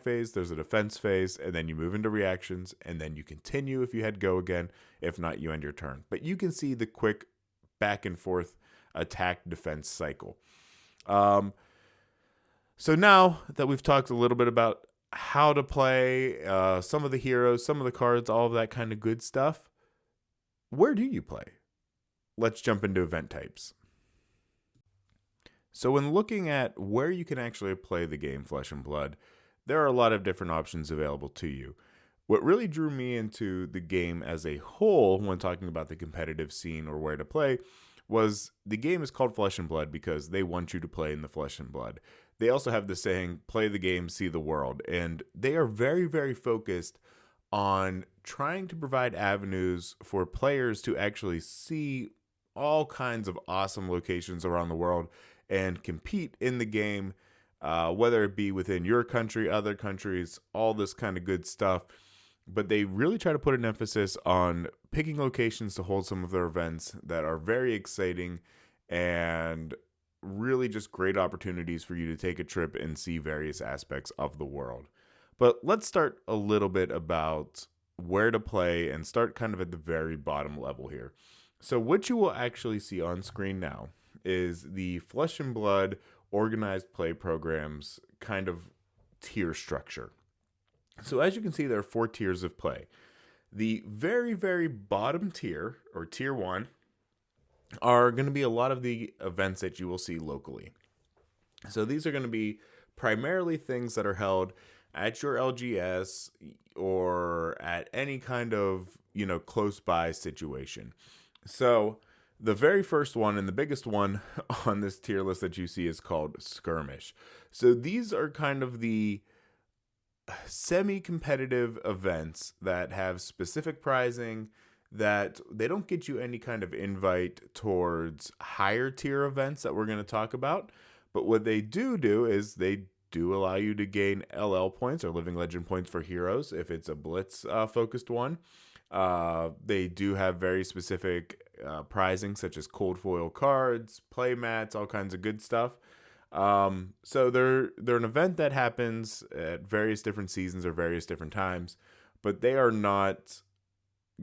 phase, there's a defense phase, and then you move into reactions, and then you continue if you had go again. If not, you end your turn. But you can see the quick back and forth attack defense cycle. So now that we've talked a little bit about how to play, some of the heroes, some of the cards, all of that kind of good stuff, where do you play? Let's jump into event types. So when looking at where you can actually play the game Flesh and Blood, there are a lot of different options available to you. What really drew me into the game as a whole when talking about the competitive scene or where to play was the game is called Flesh and Blood because they want you to play in the Flesh and Blood. They also have the saying, play the game, see the world. And they are very, very focused on trying to provide avenues for players to actually see all kinds of awesome locations around the world and compete in the game, whether it be within your country, other countries, all this kind of good stuff. But they really try to put an emphasis on picking locations to hold some of their events that are very exciting and really just great opportunities for you to take a trip and see various aspects of the world. But let's start a little bit about where to play and start kind of at the very bottom level here. So what you will actually see on screen now is the Flesh and Blood organized play programs kind of tier structure. So as you can see, there are 4 tiers of play. The very, very bottom tier, or tier 1, are going to be a lot of the events that you will see locally. So these are going to be primarily things that are held at your LGS or at any kind of, close by situation. So the very first one and the biggest one on this tier list that you see is called Skirmish. So these are kind of the semi-competitive events that have specific prizing that they don't get you any kind of invite towards higher tier events that we're going to talk about. But what they do is they do allow you to gain LL points or Living Legend points for heroes if it's a Blitz focused one. They do have very specific prizing such as cold foil cards, play mats, all kinds of good stuff. So they're an event that happens at various different seasons or various different times, but they are not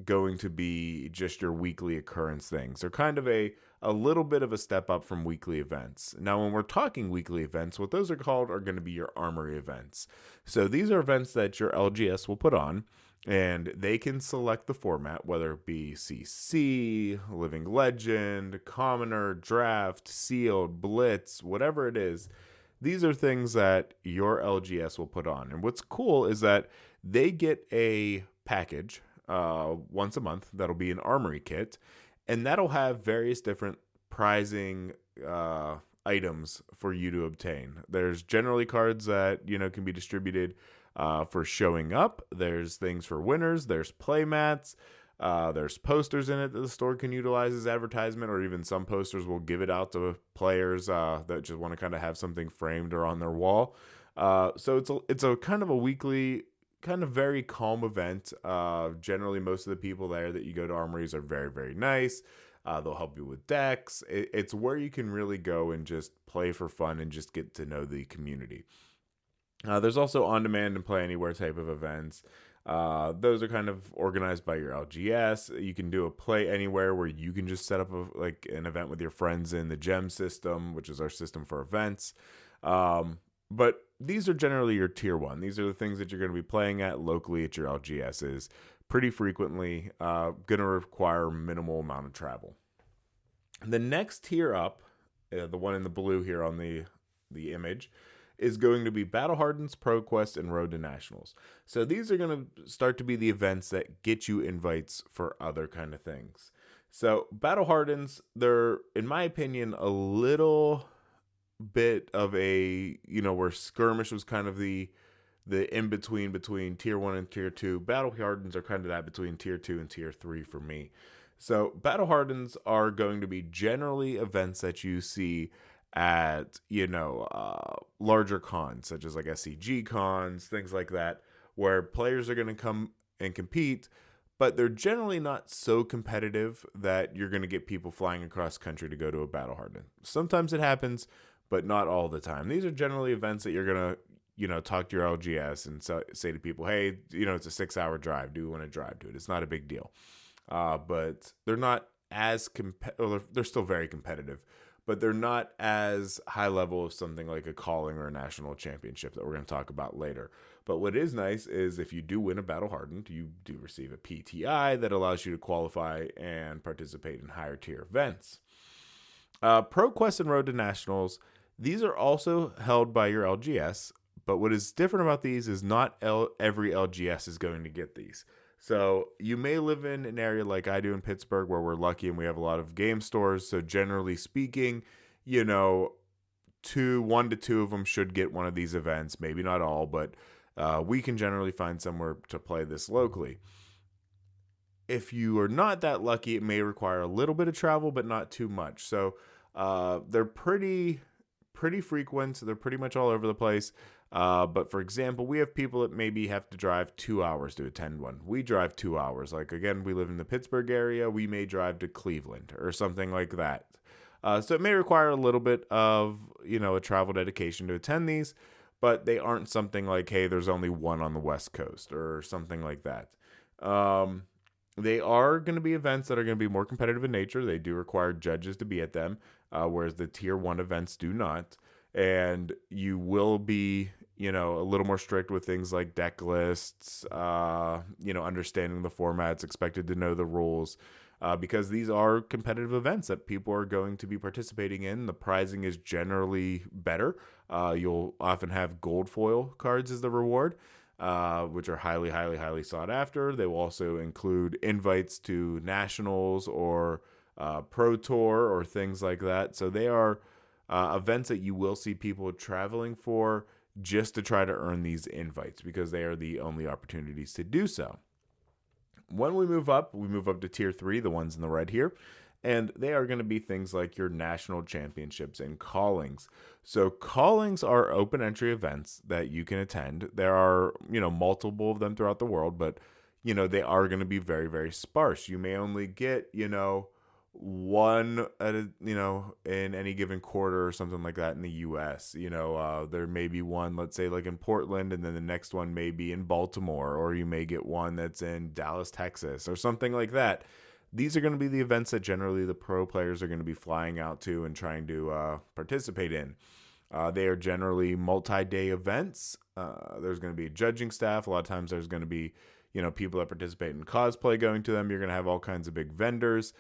going to be just your weekly occurrence things. They're kind of a little bit of a step up from weekly events. Now, when we're talking weekly events, what those are called are going to be your armory events. So these are events that your LGS will put on, and they can select the format, whether it be CC, Living Legend, Commoner, Draft, Sealed, Blitz, whatever it is. These are things that your LGS will put on. And what's cool is that they get a package once a month that'll be an armory kit, and that'll have various different prizing items for you to obtain. There's generally cards that can be distributed for showing up. There's things for winners. There's play mats. There's posters in it that the store can utilize as advertisement, or even some posters will give it out to players that just want to kind of have something framed or on their wall. So it's a kind of a weekly, kind of very calm event. Generally, most of the people there that you go to armories are very, very nice. They'll help you with decks. It's where you can really go and just play for fun and just get to know the community. There's also on-demand and play anywhere type of events. Those are kind of organized by your LGS. You can do a play anywhere where you can just set up an event with your friends in the GEM system, which is our system for events. But these are generally your tier 1. These are the things that you're going to be playing at locally at your LGSs pretty frequently, going to require minimal amount of travel. The next tier up, the one in the blue here on the image, is going to be Battle Hardens, Pro Quest, and Road to Nationals. So these are going to start to be the events that get you invites for other kind of things. So Battle Hardens, they're, in my opinion, a little bit of a, where Skirmish was kind of the in between tier 1 and tier 2. Battle Hardens are kind of that between tier 2 and tier 3 for me. So Battle Hardens are going to be generally events that you see at, larger cons, such as like SCG cons, things like that, where players are going to come and compete, but they're generally not so competitive that you're going to get people flying across country to go to a Battle Harden. Sometimes it happens, but not all the time. These are generally events that you're going to, talk to your LGS and say to people, hey, it's a 6-hour drive. Do you want to drive to it? It's not a big deal. But they're not as they're still very competitive, but they're not as high level of something like a calling or a national championship that we're going to talk about later. But what is nice is if you do win a Battle Hardened, you do receive a PTI that allows you to qualify and participate in higher tier events. Pro Quest and Road to Nationals, these are also held by your LGS, but what is different about these is not every LGS is going to get these. So you may live in an area like I do in Pittsburgh where we're lucky and we have a lot of game stores. So generally speaking, 1 to 2 of them should get one of these events. Maybe not all, but we can generally find somewhere to play this locally. If you are not that lucky, it may require a little bit of travel, but not too much. So they're pretty frequent. They're pretty much all over the place. But for example, we have people that maybe have to drive 2 hours to attend one. We drive 2 hours. Like, again, we live in the Pittsburgh area. We may drive to Cleveland or something like that. So it may require a little bit of, a travel dedication to attend these, but they aren't something like, hey, there's only one on the West Coast or something like that. They are going to be events that are going to be more competitive in nature. They do require judges to be at them, whereas the tier 1 events do not. And you will be, a little more strict with things like deck lists, understanding the formats, expected to know the rules, because these are competitive events that people are going to be participating in. The pricing is generally better. You'll often have gold foil cards as the reward, which are highly, highly, highly sought after. They will also include invites to nationals or Pro Tour or things like that. So they are events that you will see people traveling for just to try to earn these invites because they are the only opportunities to do so. When we move up to tier 3, the ones in the red here, and they are going to be things like your national championships and callings. So callings are open entry events that you can attend. There are, multiple of them throughout the world, but, they are going to be very, very sparse. You may only get, one at a, in any given quarter or something like that in the US. There may be one, let's say like in Portland, and then the next one may be in Baltimore, or you may get one that's in Dallas, Texas, or something like that. These are going to be the events that generally the pro players are going to be flying out to and trying to participate in. They are generally multi-day events. There's going to be a judging staff. A lot of times there's going to be, people that participate in cosplay going to them. You're going to have all kinds of big vendors.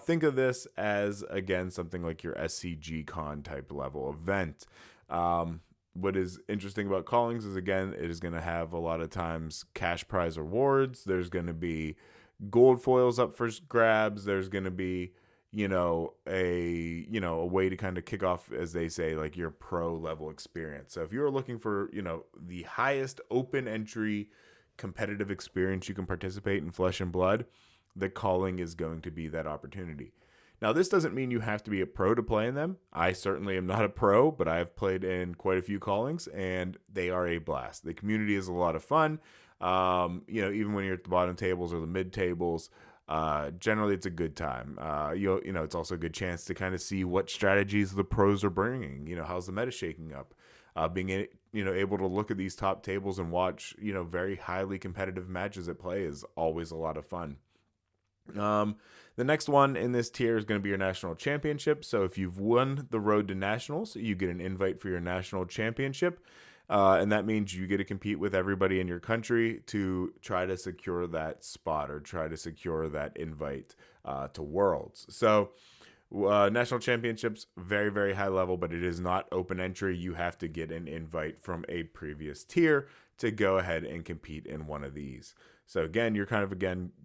Think of this as, again, something like your SCG Con type level event. What is interesting about callings is, again, it is going to have a lot of times cash prize rewards. There's going to be gold foils up for grabs. There's going to be, a way to kind of kick off, as they say, like your pro level experience. So if you're looking for, the highest open entry competitive experience you can participate in Flesh and Blood, the calling is going to be that opportunity. Now, this doesn't mean you have to be a pro to play in them. I certainly am not a pro, but I've played in quite a few callings, and they are a blast. The community is a lot of fun. Even when you're at the bottom tables or the mid tables, generally it's a good time. It's also a good chance to kind of see what strategies the pros are bringing. How's the meta shaking up? Being able to look at these top tables and watch, very highly competitive matches at play is always a lot of fun. The next one in this tier is going to be your national championship. So if you've won the road to nationals, you get an invite for your national championship. And that means you get to compete with everybody in your country to try to secure that spot or try to secure that invite to Worlds. So National championships, very, very high level, but it is not open entry. You have to get an invite from a previous tier to go ahead and compete in one of these. So again, you're kind of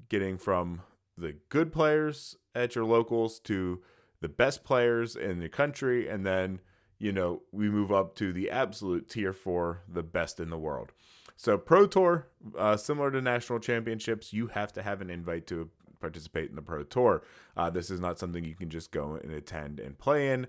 getting from the good players at your locals to the best players in the country, and then we move up to the absolute tier 4, the best in the world. So Pro Tour, similar to national championships, you have to have an invite to participate in the Pro Tour. This is not something you can just go and attend and play in.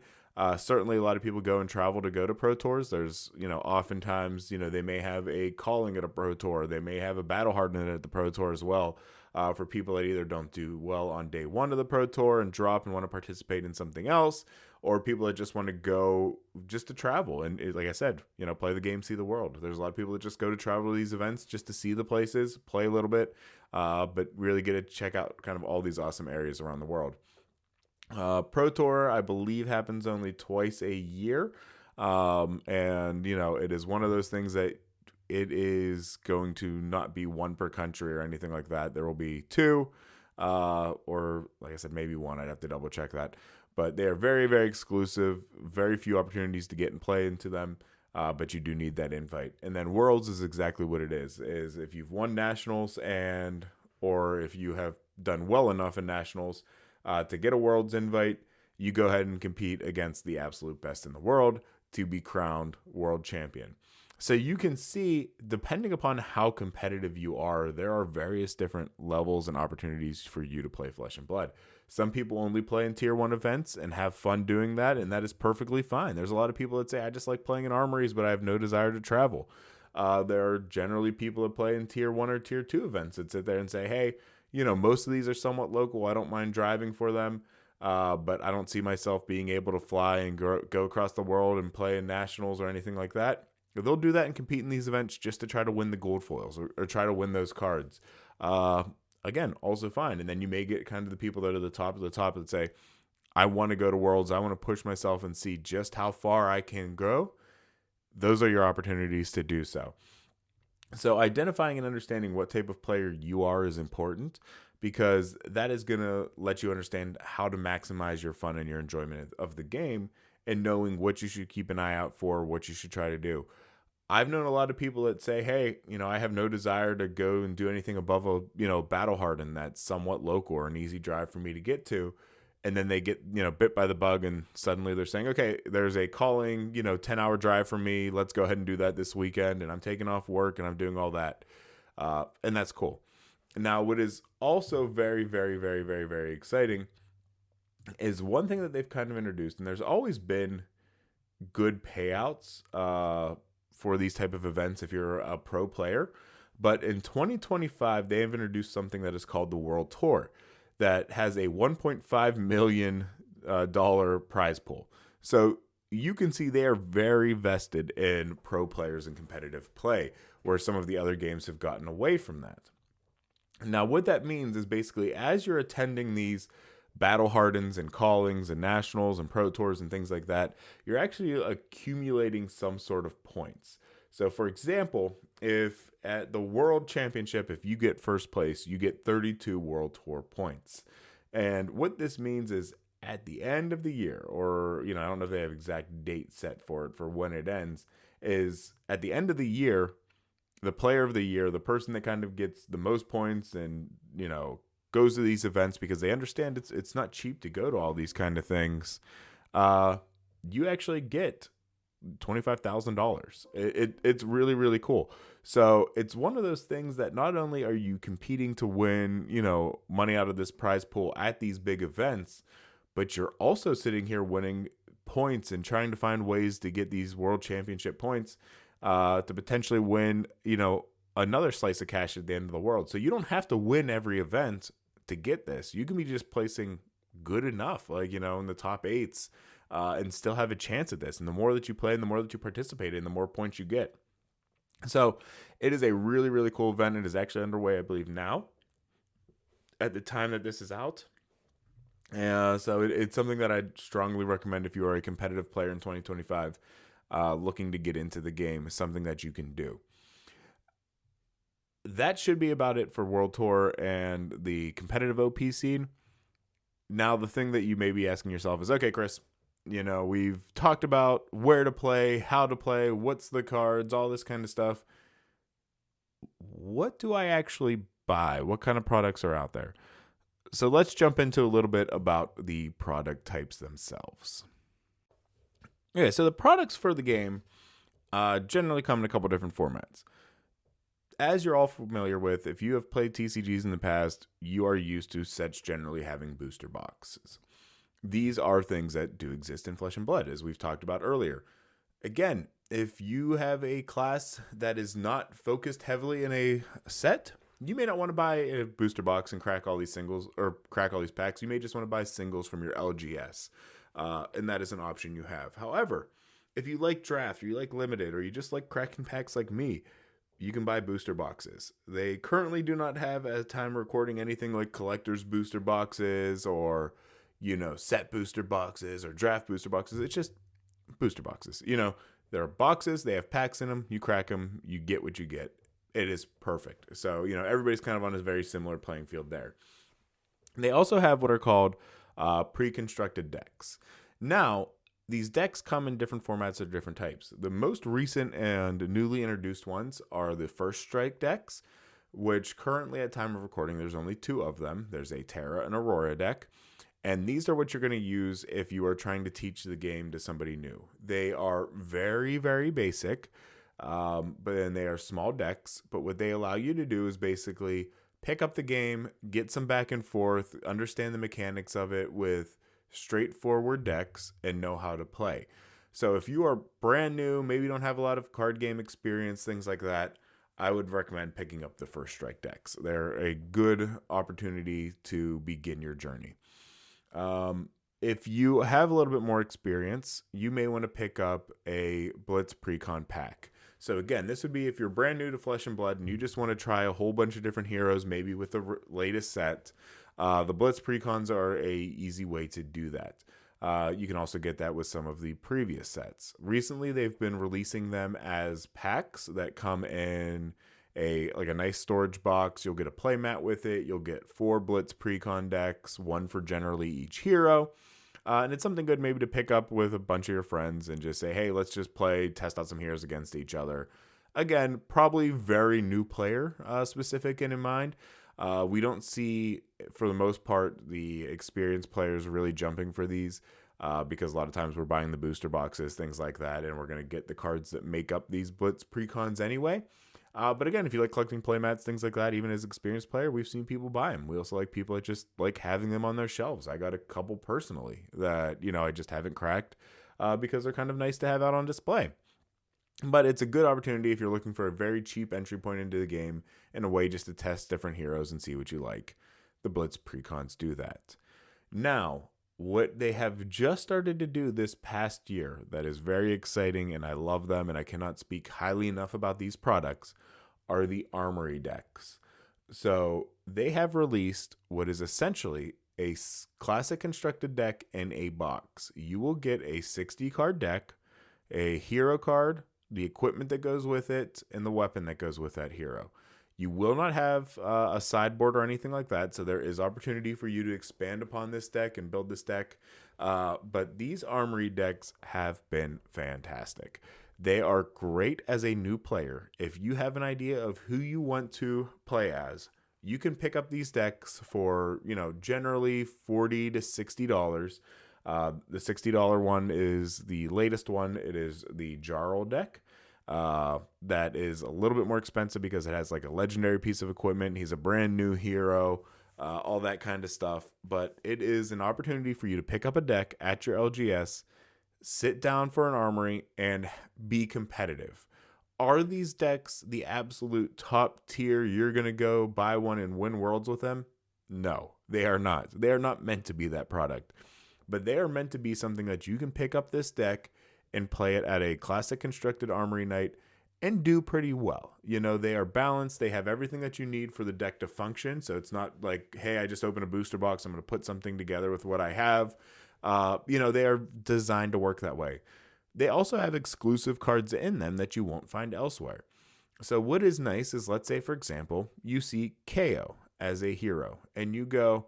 Certainly a lot of people go and travel to go to Pro Tours. There's, oftentimes, they may have a calling at a Pro Tour. They may have a battle hardened at the Pro Tour as well. For people that either don't do well on day 1 of the Pro Tour and drop and want to participate in something else, or people that just want to go just to travel. And like I said, play the game, see the world. There's a lot of people that just go to travel to these events just to see the places, play a little bit, but really get to check out kind of all these awesome areas around the world. Pro Tour, I believe, happens only twice a year. And, it is one of those things that it is going to not be one per country or anything like that. There will be 2, or like I said, maybe 1. I'd have to double check that. But they are very, very exclusive. Very few opportunities to get and play into them. But you do need that invite. And then Worlds is exactly what it is if you've won nationals or if you have done well enough in nationals to get a Worlds invite, you go ahead and compete against the absolute best in the world to be crowned world champion. So you can see, depending upon how competitive you are, there are various different levels and opportunities for you to play Flesh and Blood. Some people only play in tier 1 events and have fun doing that, and that is perfectly fine. There's a lot of people that say, I just like playing in armories, but I have no desire to travel. There are generally people that play in tier 1 or tier 2 events that sit there and say, hey, most of these are somewhat local. I don't mind driving for them, but I don't see myself being able to fly and go across the world and play in nationals or anything like that. They'll do that and compete in these events just to try to win the gold foils or try to win those cards. Again, also fine. And then you may get kind of the people that are the top of the top that say, I want to go to Worlds. I want to push myself and see just how far I can go. Those are your opportunities to do so. So identifying and understanding what type of player you are is important, because that is going to let you understand how to maximize your fun and your enjoyment of the game, and knowing what you should keep an eye out for, what you should try to do. I've known a lot of people that say, hey, I have no desire to go and do anything above a, battle hardened that's somewhat local or an easy drive for me to get to. And then they get, bit by the bug, and suddenly they're saying, okay, there's a calling, 10-hour drive for me. Let's go ahead and do that this weekend. And I'm taking off work and I'm doing all that. And that's cool. Now, what is also very, very, very, very, very exciting is one thing that they've kind of introduced, and there's always been good payouts for these type of events if you're a pro player. But in 2025, they have introduced something that is called the World Tour that has a $1.5 million prize pool. So you can see they are very vested in pro players and competitive play, where some of the other games have gotten away from that. Now, what that means is basically as you're attending these battle hardens and callings and nationals and pro tours and things like that, you're actually accumulating some sort of points. So for example, if at the world championship, if you get first place, you get 32 world tour points. And what this means is at the end of the year, or, I don't know if they have exact date set for it for when it ends, is at the end of the year, the player of the year, the person that kind of gets the most points and, goes to these events because they understand it's not cheap to go to all these kind of things, you actually get $25,000. It's really, really cool. So it's one of those things that not only are you competing to win, money out of this prize pool at these big events, but you're also sitting here winning points and trying to find ways to get these world championship points to potentially win, another slice of cash at the end of the world. So you don't have to win every event to get this. You can be just placing good enough, in the top 8s, and still have a chance at this. And the more that you play and the more that you participate in, the more points you get. So it is a really, really cool event. It is actually underway, I believe, now at the time that this is out. So it's something that I'd strongly recommend if you are a competitive player in 2025, looking to get into the game. Is something that you can do. That should be about it for World Tour and the competitive OP scene. Now, the thing that you may be asking yourself is, okay, Chris, we've talked about where to play, how to play, what's the cards, all this kind of stuff. What do I actually buy? What kind of products are out there? So let's jump into a little bit about the product types themselves. Okay, so the products for the game generally come in a couple different formats. As you're all familiar with, if you have played TCGs in the past, you are used to sets generally having booster boxes. These are things that do exist in Flesh and Blood, as we've talked about earlier. Again, if you have a class that is not focused heavily in a set, you may not want to buy a booster box and crack all these singles or crack all these packs. You may just want to buy singles from your LGS, and that is an option you have. However, if you like draft, or you like limited, or you just like cracking packs like me, you can buy booster boxes. They currently do not have, at time recording, anything like collector's booster boxes or, set booster boxes or draft booster boxes. It's just booster boxes. There are boxes, they have packs in them, you crack them, you get what you get. It is perfect. So, everybody's kind of on a very similar playing field there. They also have what are called pre-constructed decks. Now, these decks come in different formats of different types. The most recent and newly introduced ones are the First Strike decks, which currently at time of recording, there's only 2 of them. There's a Terra and Aurora deck. And these are what you're going to use if you are trying to teach the game to somebody new. They are very, very basic, but they are small decks. But what they allow you to do is basically pick up the game, get some back and forth, understand the mechanics of it with straightforward decks, and know how to play. So if you are brand new, maybe don't have a lot of card game experience, things like that, I would recommend picking up the First Strike decks. They're a good opportunity to begin your journey. If you have a little bit more experience, you may want to pick up a Blitz Precon pack. So again, this would be if you're brand new to Flesh and Blood and you just want to try a whole bunch of different heroes, maybe with the latest set. The Blitz Precons are a easy way to do that. You can also get that with some of the previous sets. Recently, they've been releasing them as packs that come in a nice storage box. You'll get a playmat with it. You'll get 4 Blitz Precon decks, 1 for generally each hero. And it's something good maybe to pick up with a bunch of your friends and just say, hey, let's just play, test out some heroes against each other. Again, probably very new player specific and in mind. We don't see, for the most part, the experienced players really jumping for these because a lot of times we're buying the booster boxes, things like that, and we're going to get the cards that make up these Blitz Precons anyway. But again, if you like collecting playmats, things like that, even as an experienced player, we've seen people buy them. We also like people that just like having them on their shelves. I got a couple personally that, I just haven't cracked because they're kind of nice to have out on display. But it's a good opportunity if you're looking for a very cheap entry point into the game and a way just to test different heroes and see what you like. The Blitz Precons do that. Now, what they have just started to do this past year that is very exciting, and I love them, and I cannot speak highly enough about these products, are the Armory decks. So they have released what is essentially a classic constructed deck in a box. You will get a 60 card deck, a hero card, the equipment that goes with it, and the weapon that goes with that hero. You will not have a sideboard or anything like that, so there is opportunity for you to expand upon this deck and build this deck. But these Armory decks have been fantastic. They are great as a new player. If you have an idea of who you want to play as, you can pick up these decks for, generally $40 to $60. The $60 one is the latest one. It is the Jarl deck. That is a little bit more expensive because it has like a legendary piece of equipment. He's a brand new hero, all that kind of stuff. But it is an opportunity for you to pick up a deck at your LGS, sit down for an Armory, and be competitive. Are these decks the absolute top tier? You're going to go buy one and win worlds with them? No, they are not. They are not meant to be that product. But they are meant to be something that you can pick up this deck and play it at a classic constructed Armory night and do pretty well. They are balanced. They have everything that you need for the deck to function. So it's not like, hey, I just opened a booster box, I'm going to put something together with what I have. They are designed to work that way. They also have exclusive cards in them that you won't find elsewhere. So what is nice is, let's say, for example, you see KO as a hero and you go,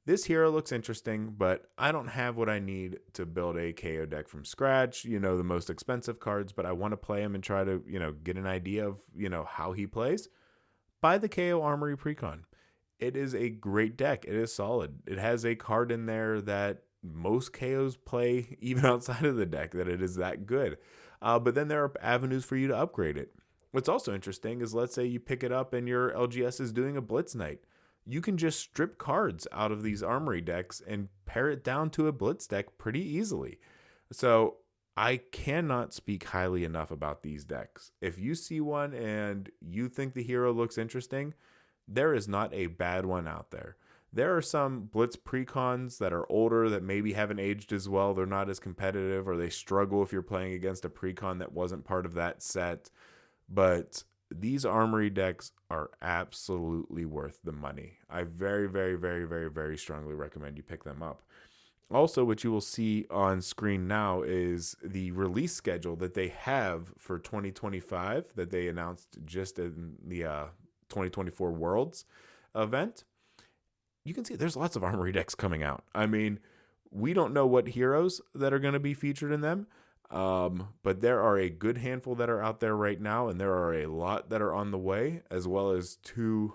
This hero looks interesting, but I don't have what I need to build a KO deck from scratch, the most expensive cards, but I want to play him and try to, get an idea of, how he plays. Buy the KO Armory Precon. It is a great deck. It is solid. It has a card in there that most KOs play even outside of the deck, that it is that good. But then there are avenues for you to upgrade it. What's also interesting is, let's say you pick it up and your LGS is doing a Blitz Night. You can just strip cards out of these Armory decks and pare it down to a Blitz deck pretty easily. So I cannot speak highly enough about these decks. If you see one and you think the hero looks interesting, there is not a bad one out there. There are some Blitz precons that are older that maybe haven't aged as well. They're not as competitive, or they struggle if you're playing against a precon that wasn't part of that set. But these Armory decks are absolutely worth the money. I very, very, very, very, very strongly recommend you pick them up. Also, what you will see on screen now is the release schedule that they have for 2025 that they announced just in the 2024 Worlds event. You can see there's lots of Armory decks coming out. I mean, we don't know what heroes that are going to be featured in them, but there are a good handful that are out there right now, and there are a lot that are on the way, as well as 2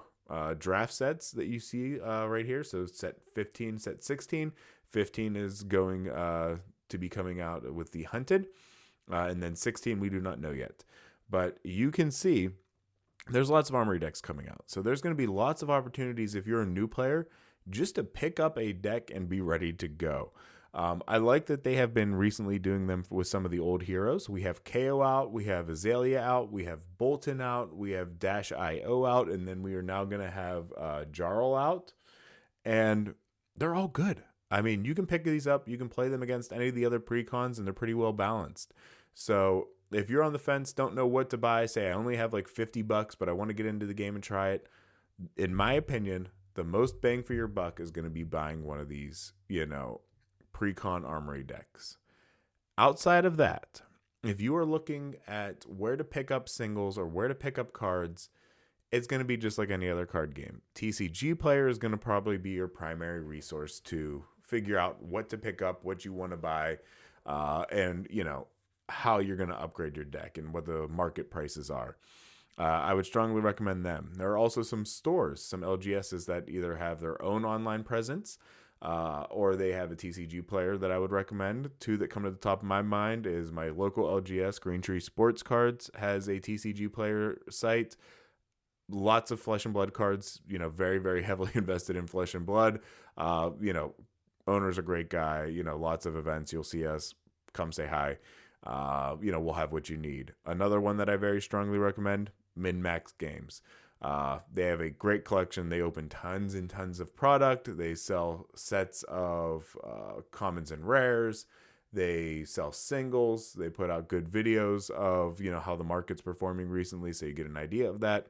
draft sets that you see right here. So set 15, set 16. 15 is going to be coming out with the Hunted, and then 16 we do not know yet. But you can see there's lots of Armory decks coming out. So there's going to be lots of opportunities if you're a new player just to pick up a deck and be ready to go. I like that they have been recently doing them with some of the old heroes. We have KO out, we have Azalea out, we have Bolton out, we have Dash IO out, and then we are now going to have Jarl out. And they're all good. I mean, you can pick these up, you can play them against any of the other precons, and they're pretty well balanced. So if you're on the fence, don't know what to buy, say I only have like $50, but I want to get into the game and try it. In my opinion, the most bang for your buck is going to be buying one of these, precon Armory decks. Outside of that, if you are looking at where to pick up singles or where to pick up cards, it's going to be just like any other card game. TCG Player is going to probably be your primary resource to figure out what to pick up, what you want to buy, and, how you're going to upgrade your deck and what the market prices are. I would strongly recommend them. There are also some stores, some LGSs that either have their own online presence or they have a TCG Player that I would recommend. 2 that come to the top of my mind is my local LGS, Green Tree Sports Cards, has a TCG Player site. Lots of Flesh and Blood cards, very, very heavily invested in Flesh and Blood. Owner's a great guy, lots of events. You'll see us, come say hi. We'll have what you need. Another one that I very strongly recommend, Min-Max Games. They have a great collection. They open tons and tons of product. They sell sets of commons and rares. They sell singles. They put out good videos of, how the market's performing recently, so you get an idea of that.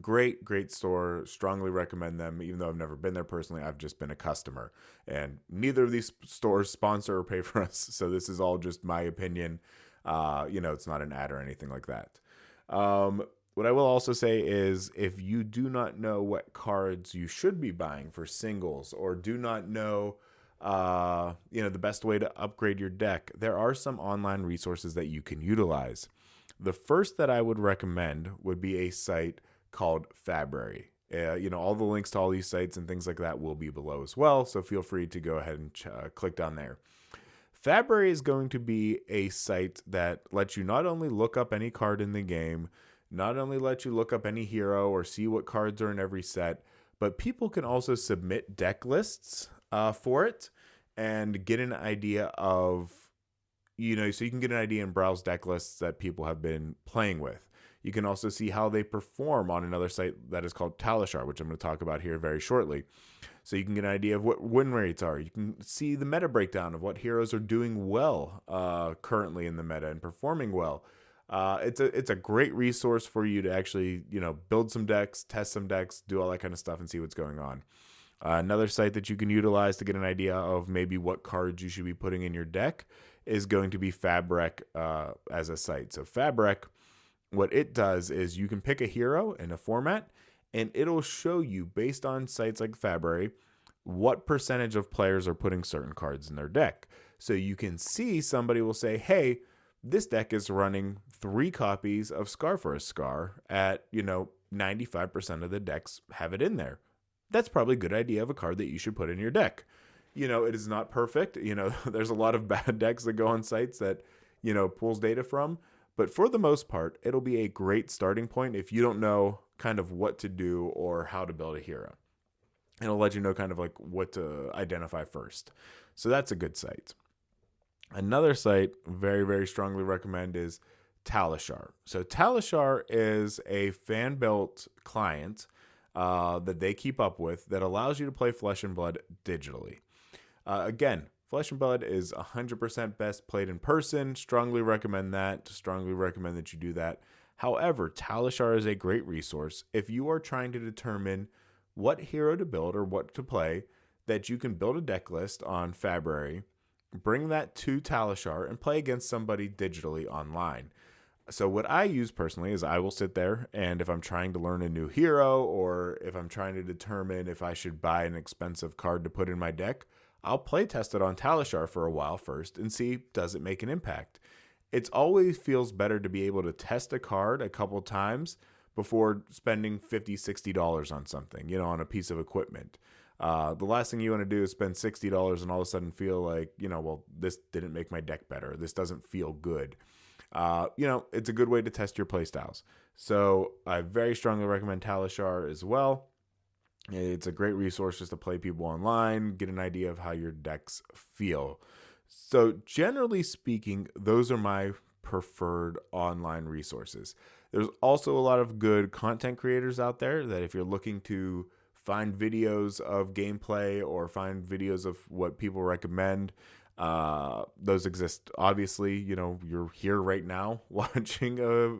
Great, great store. Strongly recommend them. Even though I've never been there personally, I've just been a customer. And neither of these stores sponsor or pay for us, so this is all just my opinion. It's not an ad or anything like that. What I will also say is, if you do not know what cards you should be buying for singles, or do not know, the best way to upgrade your deck, there are some online resources that you can utilize. The first that I would recommend would be a site called Fabrary. All the links to all these sites and things like that will be below as well, so feel free to go ahead and click down there. Fabrary is going to be a site that lets you not only look up any card in the game, not only let you look up any hero or see what cards are in every set, but people can also submit deck lists for it and get an idea of, so you can get an idea and browse deck lists that people have been playing with. You can also see how they perform on another site that is called Talishar, which I'm going to talk about here very shortly. So you can get an idea of what win rates are. You can see the meta breakdown of what heroes are doing well currently in the meta and performing well. It's a great resource for you to actually, build some decks, test some decks, do all that kind of stuff, and see what's going on. Another site that you can utilize to get an idea of maybe what cards you should be putting in your deck is going to be Fabrec as a site. So Fabrec, what it does is you can pick a hero in a format, and it'll show you, based on sites like Fabrary, what percentage of players are putting certain cards in their deck. So you can see somebody will say, hey, this deck is running 3 copies of Scar for a Scar at, 95% of the decks have it in there. That's probably a good idea of a card that you should put in your deck. It is not perfect. There's a lot of bad decks that go on sites that, pulls data from. But for the most part, it'll be a great starting point if you don't know kind of what to do or how to build a hero. It'll let you know kind of like what to identify first. So that's a good site. Another site very, very strongly recommend is Talishar. So Talishar is a fan-built client that they keep up with that allows you to play Flesh and Blood digitally. Again, Flesh and Blood is 100% best played in person. Strongly recommend that. Strongly recommend that you do that. However, Talishar is a great resource if you are trying to determine what hero to build or what to play, that you can build a deck list on February, bring that to Talishar, and play against somebody digitally online. So what I use personally is I will sit there, and if I'm trying to learn a new hero or if I'm trying to determine if I should buy an expensive card to put in my deck, I'll play test it on Talishar for a while first and see, does it make an impact? It always feels better to be able to test a card a couple times before spending $50, $60 on something, on a piece of equipment. The last thing you want to do is spend $60 and all of a sudden feel like, well, this didn't make my deck better. This doesn't feel good. It's a good way to test your playstyles. So I very strongly recommend Talishar as well. It's a great resource just to play people online, get an idea of how your decks feel. So generally speaking, those are my preferred online resources. There's also a lot of good content creators out there that if you're looking to find videos of gameplay or find videos of what people recommend, those exist. Obviously, you're here right now watching a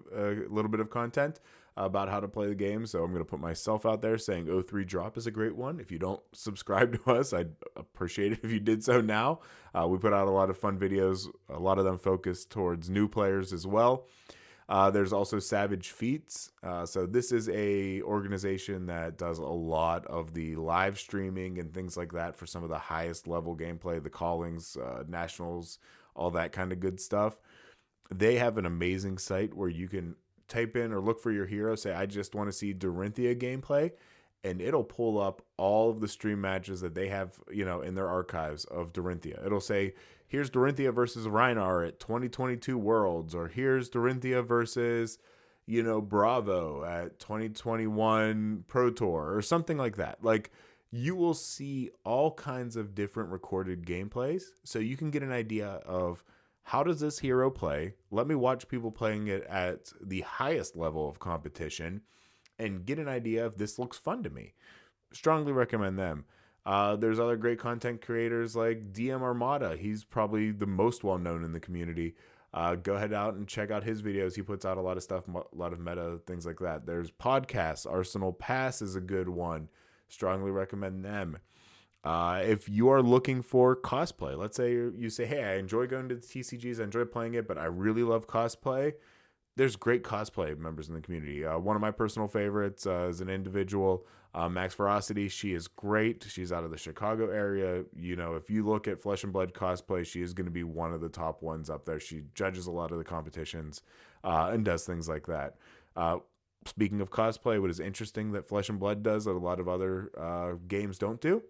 little bit of content about how to play the game. So I'm going to put myself out there saying O3 Drop is a great one. If you don't subscribe to us, I'd appreciate it if you did so now. We put out a lot of fun videos, a lot of them focused towards new players as well. There's also Savage Feats. So this is a organization that does a lot of the live streaming and things like that for some of the highest level gameplay, the callings, nationals, all that kind of good stuff. They have an amazing site where you can type in or look for your hero, say, I just want to see Dorinthia gameplay, and it'll pull up all of the stream matches that they have, in their archives of Dorinthia. It'll say, here's Dorinthia versus Rhinar at 2022 Worlds, or here's Dorinthia versus, Bravo at 2021 Pro Tour, or something like that. Like, you will see all kinds of different recorded gameplays, so you can get an idea of how does this hero play? Let me watch people playing it at the highest level of competition and get an idea if this looks fun to me. Strongly recommend them. There's other great content creators like DM Armada. He's probably the most well-known in the community. Go ahead out and check out his videos. He puts out a lot of stuff, a lot of meta, things like that. There's podcasts. Arsenal Pass is a good one. Strongly recommend them. If you are looking for cosplay, let's say you say, hey, I enjoy going to the TCGs, I enjoy playing it, but I really love cosplay. There's great cosplay members in the community. One of my personal favorites is an individual, Max Ferocity. She is great. She's out of the Chicago area. If you look at Flesh and Blood cosplay, she is going to be one of the top ones up there. She judges a lot of the competitions and does things like that. Speaking of cosplay, what is interesting that Flesh and Blood does that a lot of other games don't do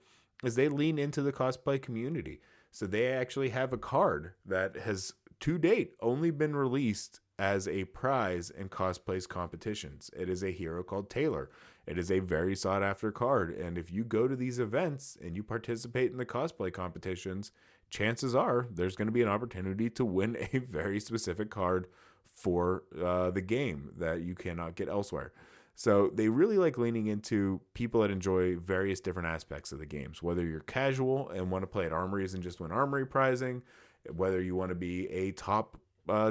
is they lean into the cosplay community. So they actually have a card that has, to date, only been released as a prize in cosplays competitions. It is a hero called Taylor. It is a very sought after card. And if you go to these events and you participate in the cosplay competitions, chances are there's going to be an opportunity to win a very specific card for the game that you cannot get elsewhere. So they really like leaning into people that enjoy various different aspects of the games, whether you're casual and want to play at armories and just win armory prizing, whether you want to be a top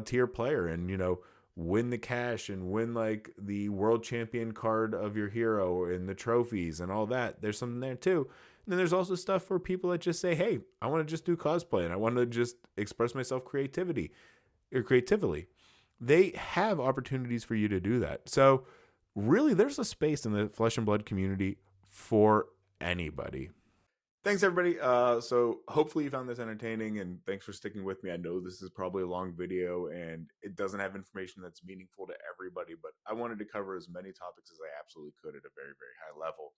tier player and, win the cash and win like the world champion card of your hero and the trophies and all that. There's something there too. And then there's also stuff for people that just say, hey, I want to just do cosplay and I want to just express myself creatively. They have opportunities for you to do that. So really, there's a space in the Flesh and Blood community for anybody. Thanks, everybody. So hopefully you found this entertaining, and thanks for sticking with me. I know this is probably a long video, and it doesn't have information that's meaningful to everybody, but I wanted to cover as many topics as I absolutely could at a very, very high level.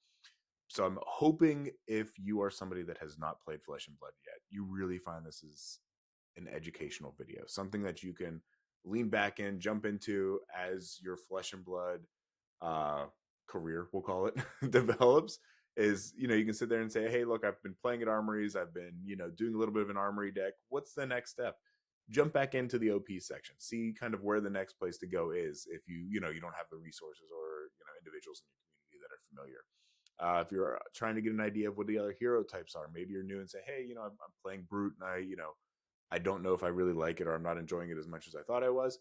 So I'm hoping if you are somebody that has not played Flesh and Blood yet, you really find this is an educational video, something that you can lean back in, jump into as your Flesh and Blood uh, career, we'll call it, develops. Is, you can sit there and say, hey, look, I've been playing at armories, I've been, doing a little bit of an armory deck. What's the next step? Jump back into the OP section, see kind of where the next place to go is if you don't have the resources or individuals in your community that are familiar. If you're trying to get an idea of what the other hero types are, maybe you're new and say, hey, I'm playing Brute, and I don't know if I really like it, or I'm not enjoying it as much as I thought I was.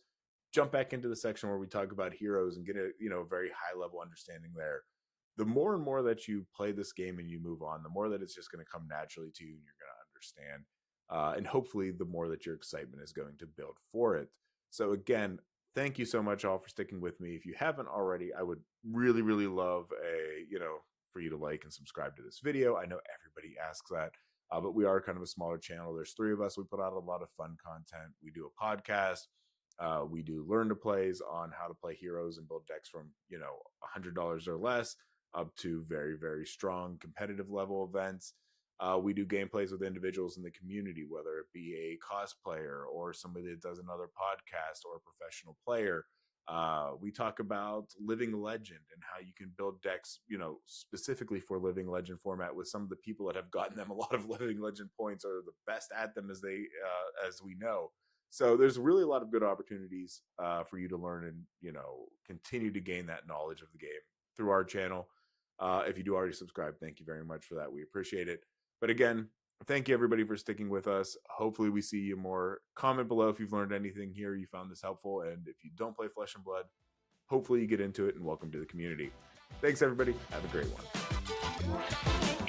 Jump back into the section where we talk about heroes and get a very high level understanding there. The more and more that you play this game and you move on, the more that it's just going to come naturally to you and you're going to understand. And hopefully, the more that your excitement is going to build for it. So, again, thank you so much all for sticking with me. If you haven't already, I would really, really love for you to like and subscribe to this video. I know everybody asks that. But we are kind of a smaller channel. There's three of us. We put out a lot of fun content. We do a podcast. We do learn to plays on how to play heroes and build decks from $100 or less up to very, very strong competitive level events. We do gameplays with individuals in the community, whether it be a cosplayer or somebody that does another podcast or a professional player. We talk about Living Legend and how you can build decks, specifically for Living Legend format with some of the people that have gotten them a lot of Living Legend points or the best at them as we know. So there's really a lot of good opportunities for you to learn and continue to gain that knowledge of the game through our channel. If you do already subscribe, thank you very much for that. We appreciate it. But again, thank you everybody for sticking with us. Hopefully we see you more. Comment below if you've learned anything here, you found this helpful, and if you don't play Flesh and Blood, hopefully you get into it, and welcome to the community. Thanks everybody. Have a great one.